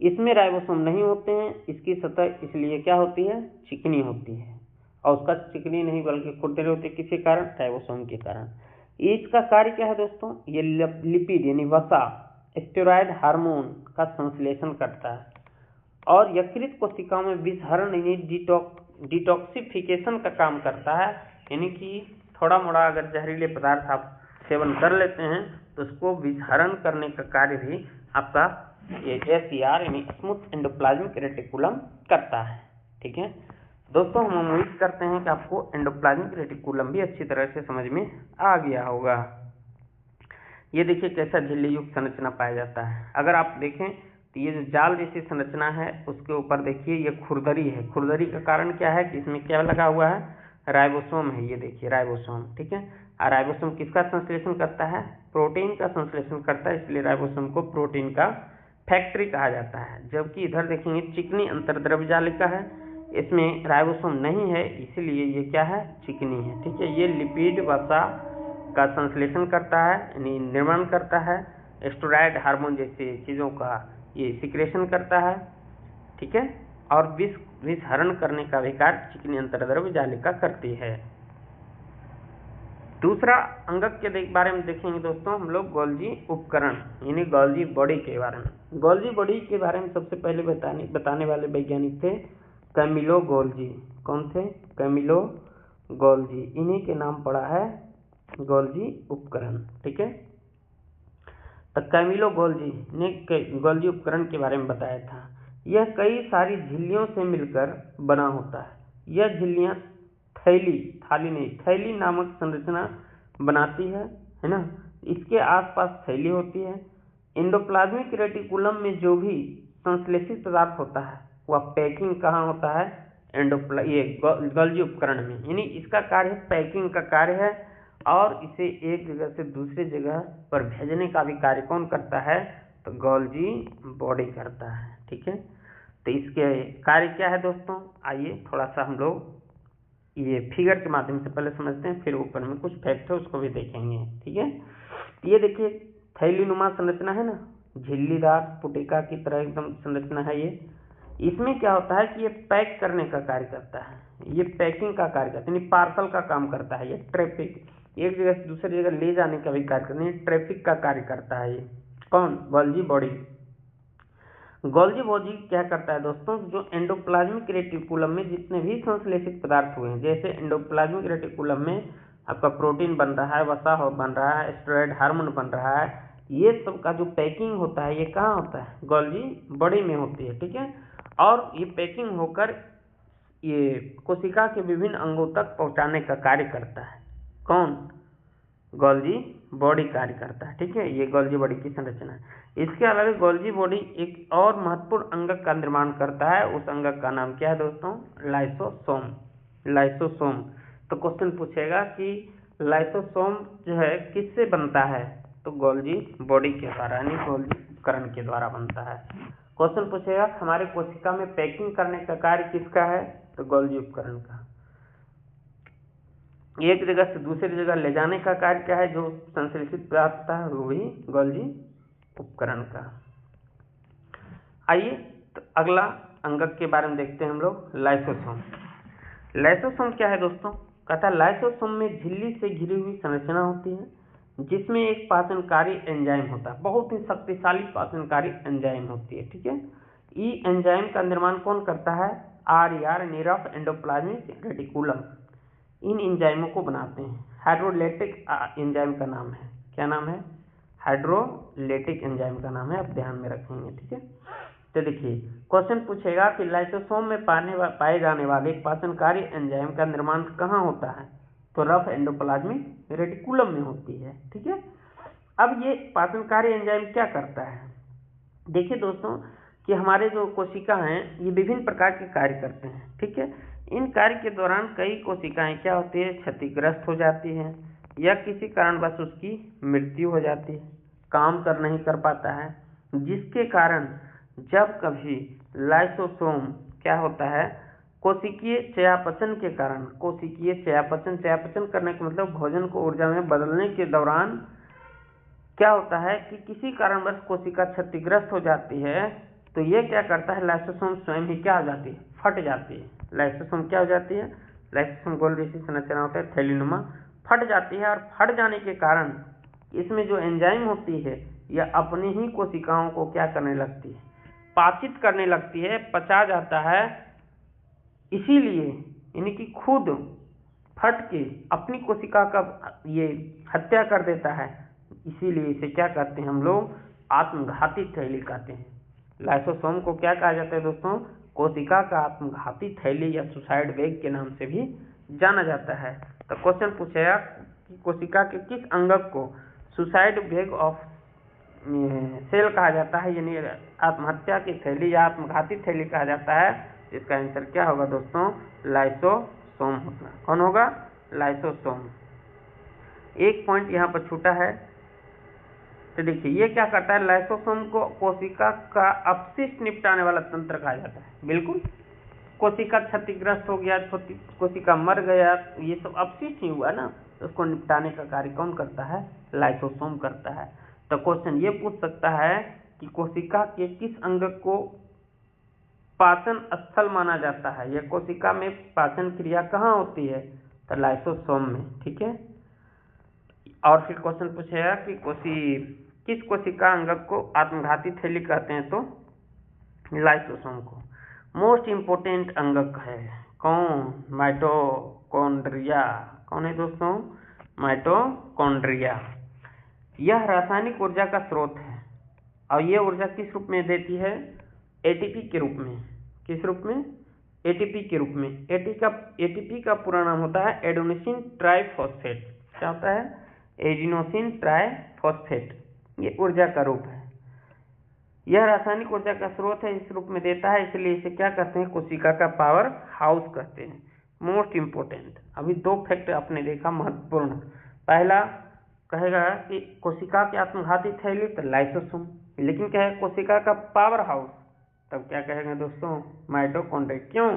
इसमें राइबोसोम नहीं होते हैं, इसकी सतह इसलिए क्या होती है, चिकनी होती है, और उसका चिकनी नहीं बल्कि खुरदरी होती है, किसी कारण, राइबोसोम के कारण। इसका कार्य क्या है दोस्तों, ये लिपिड यानी वसा, स्टेरॉयड हार्मोन का संश्लेषण करता है, और यकृत कोशिकाओं में विषहरण यानी डिटॉक्सिफिकेशन का काम करता है, यानी कि थोड़ा मोड़ा अगर जहरीले पदार्थ आप सेवन कर लेते हैं तो उसको विषहरण करने का कार्य भी आपका ये SER यानी स्मूथ एंडोप्लाज्मिक रेटिकुलम करता है। ठीक है दोस्तों, हम उम्मीद करते हैं कि आपको एंडोप्लाज्मिक रेटिकुलम भी अच्छी तरह से समझ में आ गया होगा। ये देखिए कैसा झिल्ली युक्त संरचना पाया जाता है। अगर आप देखें तो ये जो जाल जैसी संरचना है उसके ऊपर देखिए ये खुरदरी है। खुरदरी का कारण क्या है कि इसमें क्या लगा हुआ है, राइबोसोम है। ये देखिए राइबोसोम, ठीक है। और राइबोसोम किसका संश्लेषण करता है, प्रोटीन का संश्लेषण करता है, इसलिए राइबोसोम को प्रोटीन का फैक्ट्री कहा जाता है। जबकि इधर देखेंगे चिकनी अंतर्द्रव्य जालिका है, इसमें राइबोसोम नहीं है, इसलिए ये क्या है, चिकनी है। ठीक है, ये लिपिड वसा का संश्लेषण करता है यानी निर्माण करता है, स्टेरॉयड हार्मोन जैसे चीज़ों का ये सिक्रेशन करता है। ठीक है, और विषहरण करने का भी कार्य चिकनी अंतर्द्रव्य जालिका करती है। दूसरा अंगक के बारे में देखेंगे दोस्तों हम लोग, गोल्जी उपकरण यानी गोल्जी बॉडी के बारे में। गोल्जी बॉडी के बारे में सबसे पहले बताने वाले वैज्ञानिक थे कैमिलो गोल्जी। कौन थे, कैमिलो गोल्जी। इन्हीं के नाम पड़ा है गोल्जी उपकरण। ठीक है, तो कैमिलो गोल्जी ने गोल्जी उपकरण के बारे में बताया था। यह कई सारी झिल्लियों से मिलकर बना होता है। यह झिल्लियां थैली नामक संरचना बनाती है ना। इसके आसपास थैली होती है। एंडोप्लाज्मिक रेटिकुलम में जो भी संश्लेषित पदार्थ होता है वह पैकिंग कहाँ होता है, ये गोल्जी उपकरण में, यानी इसका कार्य पैकिंग का कार्य है, और इसे एक जगह से दूसरी जगह पर भेजने का भी कार्य कौन करता है, तो गोल्जी बॉडी करता है। ठीक है, तो इसके कार्य क्या है दोस्तों, आइए थोड़ा सा हम लोग ये फिगर के माध्यम से पहले समझते हैं, फिर ऊपर में कुछ फैक्ट है उसको भी देखेंगे। ठीक है, ये देखिए थैलीनुमा संरचना है ना, झिल्लीदार पुटिका की तरह एकदम संरचना है ये। इसमें क्या होता है कि ये पैक करने का कार्य करता है, ये पैकिंग का कार्य करता है, यानी पार्सल का काम करता है। ये ट्रैफिक, एक जगह से दूसरी जगह ले जाने का भी कार्य करता है, ट्रैफिक का कार्य करता है। ये कौन, गोल्जी बॉडी। गोल्जी बॉडी क्या करता है दोस्तों, जो एंडोप्लाज्मिक रेटिकुलम में जितने भी संश्लेषित पदार्थ हुए हैं, जैसे एंडोप्लाज्मिक रेटिकुलम में आपका प्रोटीन बन रहा है, वसा बन रहा है, स्टेरॉयड हार्मोन बन रहा है, ये सब का जो पैकिंग होता है ये कहाँ होता है, गोल्जी बॉडी में होती है। ठीक है, और ये पैकिंग होकर ये कोशिका के विभिन्न अंगों तक पहुंचाने का कार्य करता है। कौन, गोल्जी बॉडी कार्य करता है। ठीक है, ये गोल्जी बॉडी की संरचना है। इसके अलावा गोल्जी बॉडी एक और महत्वपूर्ण अंगक का निर्माण करता है। उस अंगक का नाम क्या है दोस्तों, लाइसोसोम। लाइसोसोम, तो क्वेश्चन पूछेगा कि लाइसोसोम जो है किससे बनता है, तो गोल्जी बॉडी के द्वारा यानी गोल्जी उपकरण के द्वारा बनता है। क्वेश्चन पूछेगा हमारे कोशिका में पैकिंग करने का कार्य किसका है, तो गोल्जी उपकरण का। एक जगह से दूसरी जगह ले जाने का कार्य क्या है, जो संश्लेषित पदार्थ है वो भी गोल्जी उपकरण का। आइए तो अगला अंगक के बारे में देखते हैं हम लोग, लाइसोसोम। लाइसोसोम क्या है दोस्तों, कहता है लाइसोसोम में झिल्ली से घिरी हुई संरचना होती है, जिसमें एक पाचनकारी एंजाइम होता है, बहुत ही शक्तिशाली पाचनकारी एंजाइम होती है। ठीक है, ई एंजाइम का निर्माण कौन करता है, RER रफ एंडोप्लाज्मिक रेटिकुलम इन एंजाइमों को बनाते हैं। हाइड्रोलाइटिक एंजाइम का नाम है, क्या नाम है, हाइड्रोलाइटिक एंजाइम का नाम है, आप ध्यान में रखेंगे। ठीक है, तो देखिए क्वेश्चन पूछेगा कि लाइसोसोम में पाए जाने वाले पाचनकारी एंजाइम का निर्माण कहाँ होता है, तो रफ एंडोप्लाज्मिक रेटिकुलम में होती है। ठीक है, अब ये पाचनकारी एंजाइम क्या करता है, देखिए दोस्तों कि हमारे जो कोशिका हैं ये विभिन्न प्रकार के कार्य करते हैं। ठीक है, इन कार्य के दौरान कई कोशिकाएं क्या होती है, क्षतिग्रस्त हो जाती हैं या किसी कारणवश उसकी मृत्यु हो जाती है, काम कर नहीं कर पाता है, जिसके कारण जब कभी लाइसोसोम क्या होता है, कोशिकीय चयापचय के कारण, कोशिकीय चयापचय करने का मतलब भोजन को ऊर्जा में बदलने के दौरान क्या होता है कि किसी कारणवश कोशिका क्षतिग्रस्त हो जाती है, तो ये क्या करता है, लाइसोसोम स्वयं ही क्या हो जाती है, फट जाती है। लाइसोसोम क्या हो जाती है, लाइसोसोम गोल जैसी संरचना होता है, थैलीनुमा, फट जाती है और फट जाने के कारण इसमें जो एंजाइम होती है यह अपनी ही कोशिकाओं को क्या करने लगती है, पाचित करने लगती है, पचा जाता है। इसीलिए यानी कि खुद फट के अपनी कोशिका का ये हत्या कर देता है, इसीलिए इसे क्या कहते हैं हम लोग, आत्मघाती थैली कहते हैं। लाइसोसोम को क्या कहा जाता है दोस्तों, कोशिका का आत्मघाती थैली या सुसाइड बैग के नाम से भी जाना जाता है। तो क्वेश्चन पूछेगा कि कोशिका के किस अंगक को सुसाइड बैग ऑफ सेल कहा जाता है, यानी आत्महत्या की थैली या आत्मघाती थैली कहा जाता है। इसका आंसर क्या होगा दोस्तों, लाइसोसोम होगा। कौन होगा, लाइसोसोम। एक पॉइंट यहाँ पर छूटा है, तो देखिए ये क्या करता है, लाइसोसोम को कोशिका का अपशिष्ट निपटाने वाला तंत्र कहा जाता है। बिल्कुल, कोशिका क्षतिग्रस्त हो गया, कोशिका मर गया, ये सब अपशिष्ट ही हुआ ना, तो उसको निपटाने का कार्य कौन करता है, लाइसोसोम करता है। तो क्वेश्चन ये पूछ सकता है कि कोशिका के किस अंग को पाचन स्थल माना जाता है, या कोशिका में पाचन क्रिया कहाँ होती है, तो लाइसोसोम में। ठीक है, और फिर क्वेश्चन पूछेगा कि किस कोशिका अंगक को आत्मघाती थैली कहते हैं, तो लाइसोसोम को। मोस्ट इम्पोर्टेंट अंगक है कौन, माइटोकॉन्ड्रिया। कौन है दोस्तों, माइटोकॉन्ड्रिया। यह रासायनिक ऊर्जा का स्रोत है और यह ऊर्जा किस रूप में देती है, एटीपी के रूप में। किस रूप में, एटीपी के रूप में। एटीपी का पूरा नाम होता है एडेनोसिन ट्राइफॉस्फेट। क्या होता है, एडेनोसिन ट्राइफॉस्फेट। ये ऊर्जा का रूप है, यह रासायनिक ऊर्जा का स्रोत है, इस रूप में देता है, इसलिए इसे क्या कहते हैं, कोशिका का पावर हाउस कहते हैं। मोस्ट इम्पोर्टेंट, अभी दो फैक्ट आपने देखा महत्वपूर्ण। पहला कहेगा कि कोशिका की आत्मघाती थैली, तो लाइसोसोम, लेकिन क्या है, कोशिका का पावर हाउस, तब क्या कहेंगे दोस्तों, माइटोकॉन्ड्रिया। क्यों,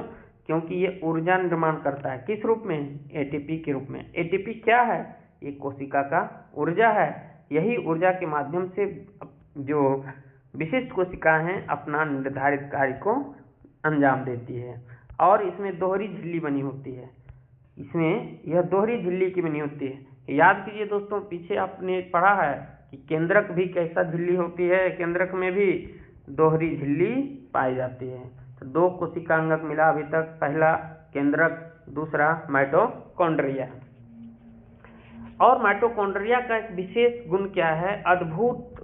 क्योंकि ये ऊर्जा निर्माण करता है, किस रूप में, एटीपी के रूप में। एटीपी क्या है, ये कोशिका का ऊर्जा है। यही ऊर्जा के माध्यम से जो विशिष्ट कोशिकाएं हैं अपना निर्धारित कार्य को अंजाम देती है। और इसमें दोहरी झिल्ली बनी होती है, इसमें यह दोहरी झिल्ली की बनी होती है। याद कीजिए दोस्तों, पीछे आपने पढ़ा है कि केंद्रक भी कैसा झिल्ली होती है, केंद्रक में भी दोहरी झिल्ली पाई जाती है। तो दो कोशिका अंगक मिला अभी तक, पहला केंद्रक, दूसरा माइटोकॉन्ड्रिया। और माइटोकॉन्ड्रिया का एक विशेष गुण क्या है, अद्भुत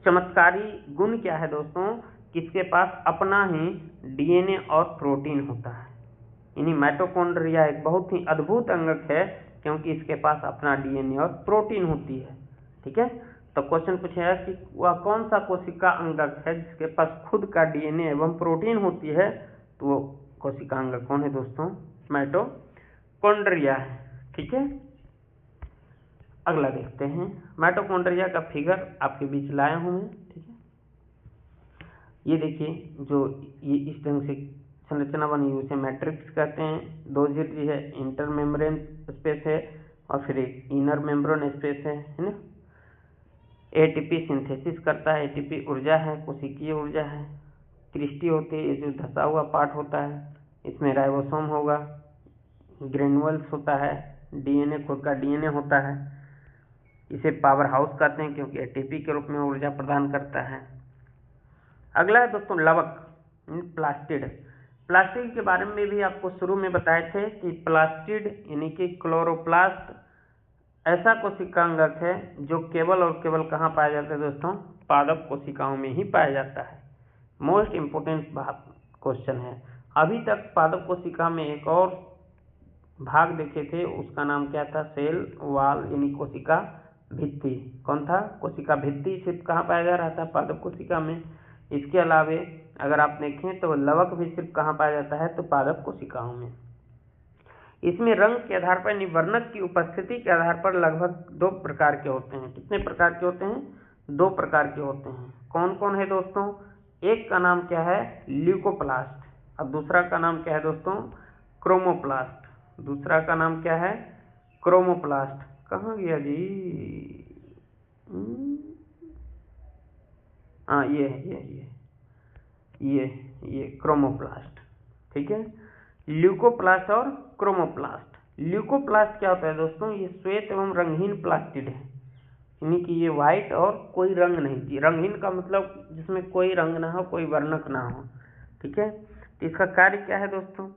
चमत्कारी गुण क्या है दोस्तों, किसके पास अपना ही डीएनए और प्रोटीन होता है। यानी माइटोकॉन्ड्रिया एक बहुत ही अद्भुत अंगक है, क्योंकि इसके पास अपना डीएनए और प्रोटीन होती है। ठीक है, तो क्वेश्चन पूछेगा कि वह कौन सा कोशिका अंगक है जिसके पास खुद का डीएनए एवं प्रोटीन होती है, तो वो कोशिका अंगक कौन है दोस्तों, माइटोकॉन्ड्रिया है। ठीक है, अगला देखते हैं, माइटोकॉन्ड्रिया का फिगर आपके बीच लाया हूं मैं। ठीक है, ये देखिए, जो ये इस ढंग से संरचना बनी हुई उसे मैट्रिक्स कहते हैं। दो झिल्ली है, इंटर मेम्ब्रेन स्पेस है और फिर एक इनर मेम्ब्रेन स्पेस है ना। एटीपी सिंथेसिस करता है, एटीपी ऊर्जा है, कोशिकीय ऊर्जा है। क्रिस्टी होती है, ये जो धसा हुआ पार्ट होता है, इसमें राइबोसोम होगा, ग्रेनुअल्स होता है, डीएनए खुद का डीएनए होता है। इसे पावर हाउस कहते हैं क्योंकि एटीपी के रूप में ऊर्जा प्रदान करता है। अगला है दोस्तों लवक, प्लास्टिड। प्लास्टिड के बारे में भी आपको शुरू में बताए थे कि प्लास्टिड यानी कि क्लोरोप्लास्ट ऐसा कोशिका अंगक है जो केवल और केवल कहाँ पाया जाता है दोस्तों, पादप कोशिकाओं में ही पाया जाता है। मोस्ट इम्पोर्टेंट बात क्वेश्चन है। अभी तक पादप कोशिका में एक और भाग देखे थे, उसका नाम क्या था, सेल वाल यानी कोशिका भित्ति। कौन था, कोशिका भित्ति सिर्फ कहाँ पाया जा रहा था, पादप कोशिका में। इसके अलावे अगर आप देखें तो लवक भी सिर्फ कहाँ पाया जाता है, तो पादप कोशिकाओं में। इसमें रंग के आधार पर यानी वर्णक की उपस्थिति के आधार पर लगभग 2 प्रकार के होते हैं। कितने प्रकार के होते हैं, 2 प्रकार के होते हैं। कौन कौन है दोस्तों, एक का नाम क्या है, ल्यूकोप्लास्ट, और दूसरा का नाम क्या है दोस्तों, क्रोमोप्लास्ट। दूसरा का नाम क्या है, क्रोमोप्लास्ट। कहाँ गया जी, हाँ ये क्रोमोप्लास्ट। ठीक है, ल्यूकोप्लास्ट और क्रोमोप्लास्ट। ल्यूकोप्लास्ट क्या होता है दोस्तों, ये श्वेत एवं रंगहीन प्लास्टिड है, यानी कि ये व्हाइट और कोई रंग नहीं। रंगहीन का मतलब जिसमें कोई रंग ना हो, कोई वर्णक ना हो। ठीक है, तो इसका कार्य क्या है दोस्तों,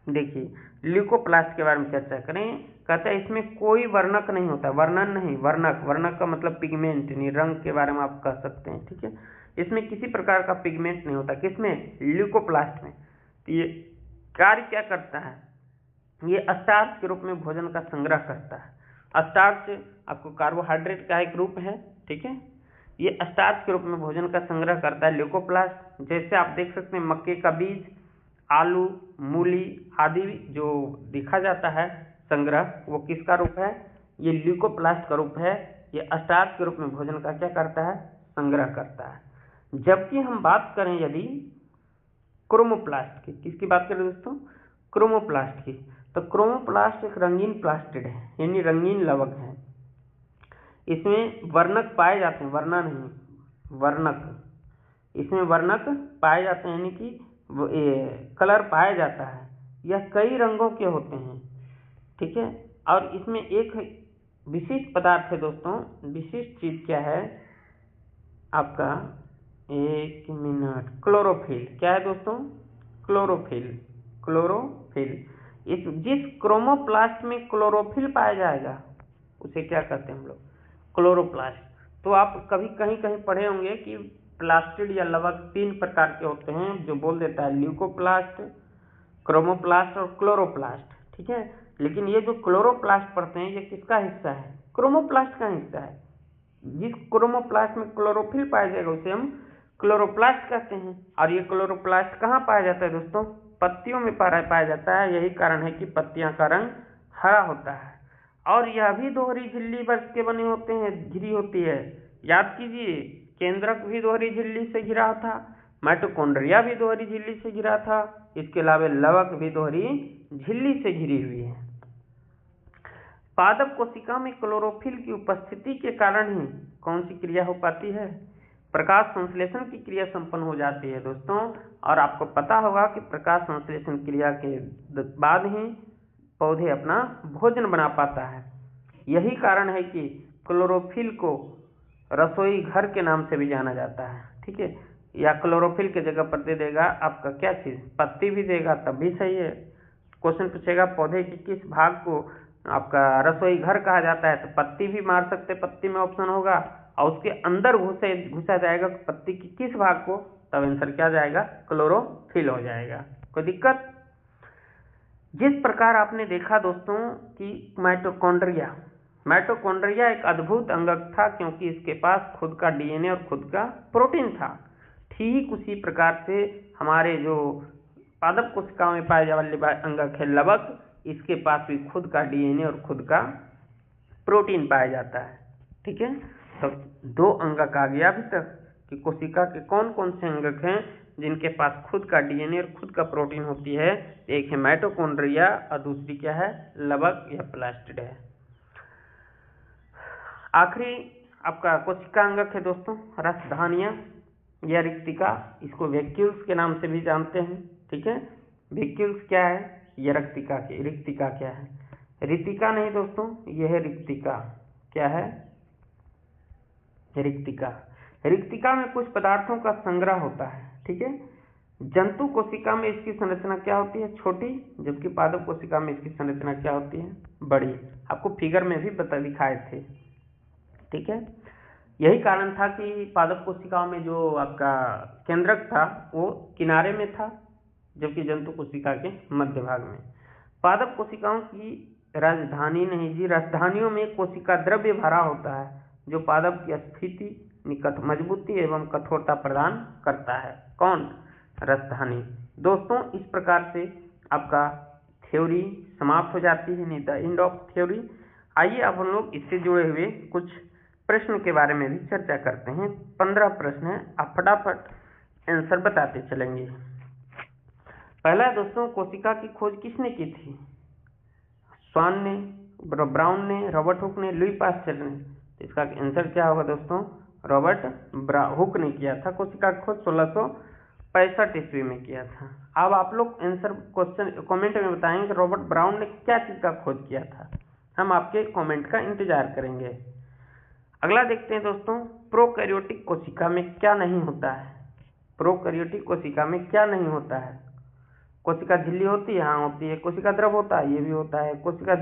देखिए ल्यूकोप्लास्ट के बारे में चर्चा करें। कहते हैं इसमें कोई वर्णक नहीं होता, वर्णन नहीं, वर्णक। वर्णक का मतलब पिगमेंट यानी रंग के बारे में आप कह सकते हैं। ठीक है, इसमें किसी प्रकार का पिगमेंट नहीं होता, किसमें, ल्यूकोप्लास्ट में। ये कार्य क्या करता है, ये स्टार्च के रूप में भोजन का संग्रह करता है। स्टार्च आपको कार्बोहाइड्रेट का एक रूप है। ठीक है, ये स्टार्च के रूप में भोजन का संग्रह करता है ल्यूकोप्लास्ट। जैसे आप देख सकते हैं मक्के का बीज, आलू, मूली आदि जो देखा जाता है संग्रह, वो किसका रूप है, ये ल्यूकोप्लास्ट का रूप है। ये स्टार्च के रूप में भोजन का क्या करता है, संग्रह करता है। जबकि हम बात करें यदि क्रोमोप्लास्ट की, किसकी बात करें दोस्तों, क्रोमोप्लास्ट की, तो क्रोमोप्लास्ट एक रंगीन प्लास्टिड है, यानी रंगीन लवक है। इसमें वर्णक पाए जाते हैं, वर्णा नहीं, वर्णक। इसमें वर्णक पाए जाते हैं, यानी कि कलर पाया जाता है। यह कई रंगों के होते हैं। ठीक है, और इसमें एक विशिष्ट पदार्थ है दोस्तों, विशिष्ट चीज क्या है आपका, एक मिनट, क्लोरोफिल। क्या है दोस्तों, क्लोरोफिल। क्लोरोफिल, इस जिस क्रोमोप्लास्ट में क्लोरोफिल पाया जाएगा उसे क्या कहते हैं हम लोग, क्लोरोप्लास्ट। तो आप कभी कहीं कहीं पढ़े होंगे कि प्लास्टिड या लवक 3 प्रकार के होते हैं, जो बोल देता है ल्यूकोप्लास्ट, क्रोमोप्लास्ट और क्लोरोप्लास्ट। ठीक है, लेकिन ये जो क्लोरोप्लास्ट पढ़ते हैं ये किसका हिस्सा है, क्रोमोप्लास्ट का हिस्सा है। जिस क्रोमोप्लास्ट में क्लोरोफिल पाया जाएगा उसे हम क्लोरोप्लास्ट कहते हैं। और ये क्लोरोप्लास्ट कहाँ पाया जाता है दोस्तों, पत्तियों में पाया जाता है। यही कारण है कि पत्तियां का रंग हरा होता है। और यह भी दोहरी झिल्ली वर्ष के बने होते हैं, घिरी होती है। याद कीजिए, केंद्रक भी दोहरी झिल्ली से घिरा था, माइटोकॉन्ड्रिया भी दोहरी झिल्ली से घिरा था, इसके अलावा लवक भी दोहरी झिल्ली से घिरी हुई है। पादप कोशिका में क्लोरोफिल की उपस्थिति के कारण ही कौन सी क्रिया हो पाती है, प्रकाश संश्लेषण की क्रिया संपन्न हो जाती है दोस्तों। और आपको पता होगा कि प्रकाश संश्लेषण क्रिया के बाद ही पौधे अपना भोजन बना पाता है। यही कारण है कि क्लोरोफिल को रसोई घर के नाम से भी जाना जाता है। ठीक है, या क्लोरोफिल के जगह पर दे देगा आपका क्या चीज, पत्ती भी देगा तब भी सही है। क्वेश्चन पूछेगा पौधे के किस भाग को आपका रसोई घर कहा जाता है, तो पत्ती भी मार सकते, पत्ती में ऑप्शन होगा। और उसके अंदर घुसा जाएगा पत्ती की किस भाग को, तब आंसर क्या जाएगा, क्लोरोफिल हो जाएगा। कोई दिक्कत। जिस प्रकार आपने देखा दोस्तों कि माइटोकॉन्ड्रिया एक अद्भुत अंगक था, क्योंकि इसके पास खुद का डीएनए और खुद का प्रोटीन था। ठीक उसी प्रकार से हमारे जो पादप कोशिकाओं में पाए जाने वाले अंगक है लवक, इसके पास भी खुद का डीएनए और खुद का प्रोटीन पाया जाता है। ठीक है, तो 2 अंगक आ गया अभी तक कि कोशिका के कौन कौन से अंगक हैं जिनके पास खुद का डीएनए और खुद का प्रोटीन होती है। एक है माइटोकॉन्ड्रिया और दूसरी क्या है, लवक या प्लास्टिड है। आखिरी आपका कोशिका अंगक है दोस्तों रसधानियां या रिक्तिका, इसको वैक्यूल्स के नाम से भी जानते हैं। ठीक है, वैक्यूल्स क्या है, यह रिक्तिका क्या है, रिक्तिका नहीं दोस्तों, यह है रिक्तिका। क्या है, रिक्तिका। रिक्तिका में कुछ पदार्थों का संग्रह होता है। ठीक है, जंतु कोशिका में इसकी संरचना क्या होती है? छोटी, जबकि पादप कोशिका में इसकी संरचना क्या होती है? बड़ी। आपको फिगर में भी दिखाए थे, ठीक है। यही कारण था कि पादप कोशिकाओं में जो आपका केंद्रक था वो किनारे में था, जबकि जंतु कोशिका के मध्य भाग में। पादप कोशिकाओं की राजधानी नहीं जी, राजधानियों में कोशिका द्रव्य भरा होता है जो पादप की स्फीति, निकट मजबूती एवं कठोरता प्रदान करता है। कौन? राजधानी। दोस्तों, इस प्रकार से आपका थ्योरी समाप्त हो जाती है, द एंड ऑफ थ्योरी। आइए अब हम लोग इससे जुड़े हुए कुछ प्रश्न के बारे में भी चर्चा करते हैं। 15 प्रश्न है, आप फटाफट आंसर बताते चलेंगे। पहला दोस्तों, कोशिका की खोज किसने की थी? स्वान ने, ब्राउन ने, रॉबर्ट हुक ने, लुई पास्चर ने। तो इसका आंसर क्या होगा दोस्तों? रॉबर्ट हुक ने किया था कोशिका की खोज 1665 ईस्वी में किया था। अब आप लोग आंसर क्वेश्चन कमेंट में बताएंगे कि रॉबर्ट ब्राउन ने क्या चीज का खोज किया था। हम आपके कमेंट का इंतजार करेंगे। अगला देखते हैं दोस्तों, प्रोकैरियोटिक कोशिका में क्या नहीं होता है? प्रोकैरियोटिक कोशिका में क्या नहीं होता है? कोशिका झिल्ली होती है? हाँ होती है। कोशिका द्रव होता है? ये भी होता है। कोशिका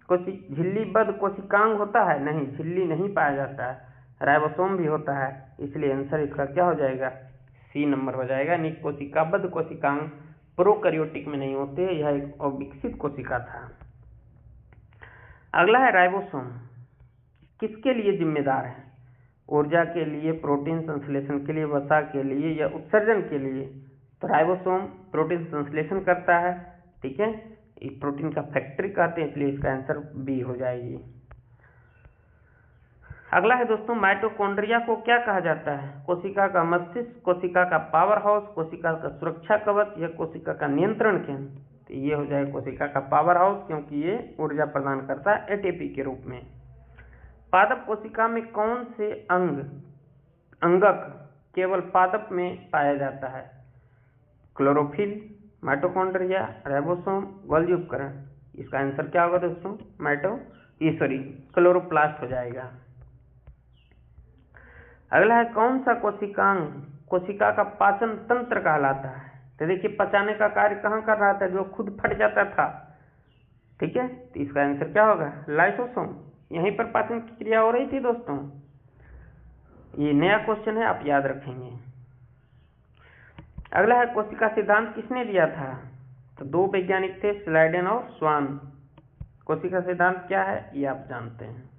झिल्लीबद्ध कोशिकांग होता है? नहीं, झिल्ली नहीं पाया जाता है। राइबोसोम भी होता है, इसलिए आंसर इसका क्या हो जाएगा? सी नंबर हो जाएगा। यानी कोशिकाबद्ध कोशिकांग प्रोकैरियोटिक में नहीं होते, यह एक अविकसित कोशिका था। अगला है राइबोसोम किसके लिए जिम्मेदार है? ऊर्जा के लिए, प्रोटीन संश्लेषण के लिए, वसा के लिए या उत्सर्जन के लिए? तो राइबोसोम प्रोटीन संश्लेषण करता है, ठीक है। इस प्रोटीन का फैक्ट्री कहते हैं, इसलिए इसका आंसर बी हो जाएगी। अगला है दोस्तों, माइटोकॉन्ड्रिया को क्या कहा जाता है? कोशिका का मस्तिष्क, कोशिका का पावर हाउस, कोशिका का सुरक्षा कवच या कोशिका का नियंत्रण केंद्र? तो ये हो जाएगा कोशिका का पावर हाउस, क्योंकि ये ऊर्जा प्रदान करता है एटीपी के रूप में। पादप कोशिका में कौन से अंगक केवल पादप में पाया जाता है? क्लोरोफिल, माइटोकॉन्ड्रिया, राइबोसोम, गोल्गी उपकरण। इसका आंसर क्या होगा दोस्तों? क्लोरोप्लास्ट हो जाएगा। अगला है, कौन सा कोशिकांग कोशिका का पाचन तंत्र कहलाता है? तो देखिए, पचाने का कार्य कहाँ कर रहा था? जो खुद फट जाता था, ठीक है। तो इसका आंसर क्या होगा? लाइसोसोम। यहीं पर पाचन की क्रिया हो रही थी दोस्तों। ये नया क्वेश्चन है, आप याद रखेंगे। अगला है, कोशिका सिद्धांत किसने दिया था? तो दो वैज्ञानिक थे, स्लाइडेन और स्वान। कोशिका सिद्धांत क्या है ये आप जानते हैं।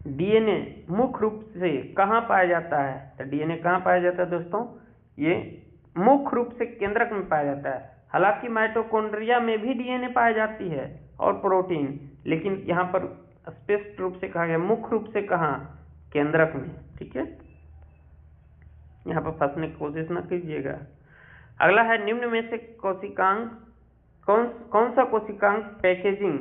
डीएनए मुख्य रूप से कहाँ पाया जाता है? तो डीएनए कहाँ पाया जाता है दोस्तों? ये मुख्य रूप से केंद्रक में पाया जाता है। हालांकि माइटोकॉन्ड्रिया में भी डीएनए पाई जाती है और प्रोटीन, लेकिन यहाँ पर स्पष्ट रूप से कहा गया मुख्य रूप से कहाँ? केंद्रक में, ठीक है। यहाँ पर फंसने की कोशिश न कीजिएगा। अगला है, निम्न में से कोशिकांग कौन सा कोशिकांग पैकेजिंग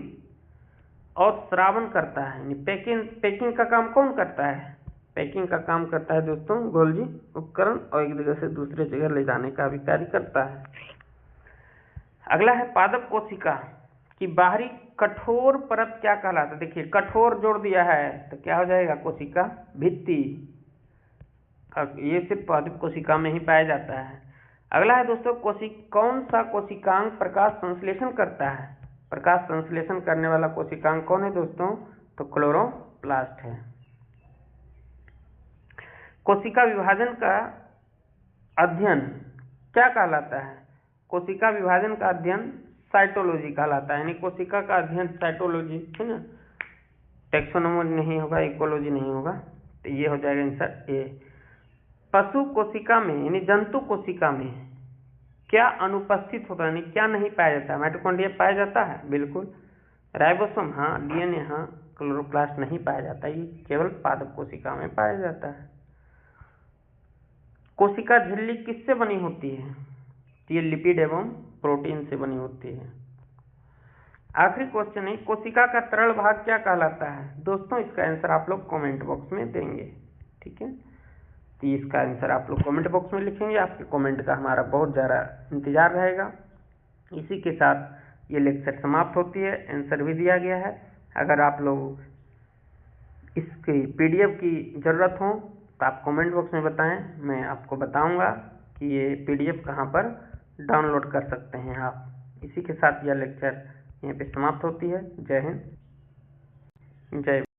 और श्रावण करता है? पैकिंग का काम कौन करता है? पैकिंग का काम करता है दोस्तों गोल्गी उपकरण, और एक जगह से दूसरे जगह ले जाने का भी कार्य करता है। अगला है, पादप कोशिका की बाहरी कठोर परत क्या कहलाता है? देखिए, कठोर जोड़ दिया है तो क्या हो जाएगा? कोशिका भित्ति। ये सिर्फ पादप कोशिका में ही पाया जाता है। अगला है दोस्तों, कौन सा कोशिकांग प्रकाश संश्लेषण करता है? प्रकाश संश्लेषण करने वाला कोशिकांग कौन है दोस्तों? तो क्लोरोप्लास्ट है। कोशिका विभाजन का अध्ययन क्या कहलाता है? कोशिका विभाजन का अध्ययन साइटोलॉजी कहलाता है। यानी कोशिका का अध्ययन साइटोलॉजी है ना, टैक्सोनॉमी नहीं होगा, इकोलॉजी नहीं होगा। तो ये हो जाएगा आंसर ए। पशु कोशिका में यानी जंतु कोशिका में क्या अनुपस्थित होता है, यानी क्या नहीं पाया जाता है? माइटोकॉन्ड्रिया पाया जाता है, बिल्कुल। राइबोसोम हाँ, डीएनए हाँ, क्लोरोप्लास्ट नहीं पाया जाता, ये केवल पादप कोशिका में पाया जाता है। कोशिका झिल्ली किससे बनी होती है? ये लिपिड एवं प्रोटीन से बनी होती है। आखिरी क्वेश्चन है, कोशिका का तरल भाग क्या कहलाता है? दोस्तों इसका आंसर आप लोग कमेंट बॉक्स में देंगे, ठीक है। तो इसका आंसर आप लोग कमेंट बॉक्स में लिखेंगे, आपके कमेंट का हमारा बहुत ज़्यादा इंतजार रहेगा। इसी के साथ ये लेक्चर समाप्त होती है, आंसर भी दिया गया है। अगर आप लोग इसकी पीडीएफ की ज़रूरत हो तो आप कमेंट बॉक्स में बताएं, मैं आपको बताऊंगा। कि ये PDF कहाँ पर डाउनलोड कर सकते हैं आप। इसी के साथ यह लेक्चर यहीं पे समाप्त होती है। जय हिंद, जय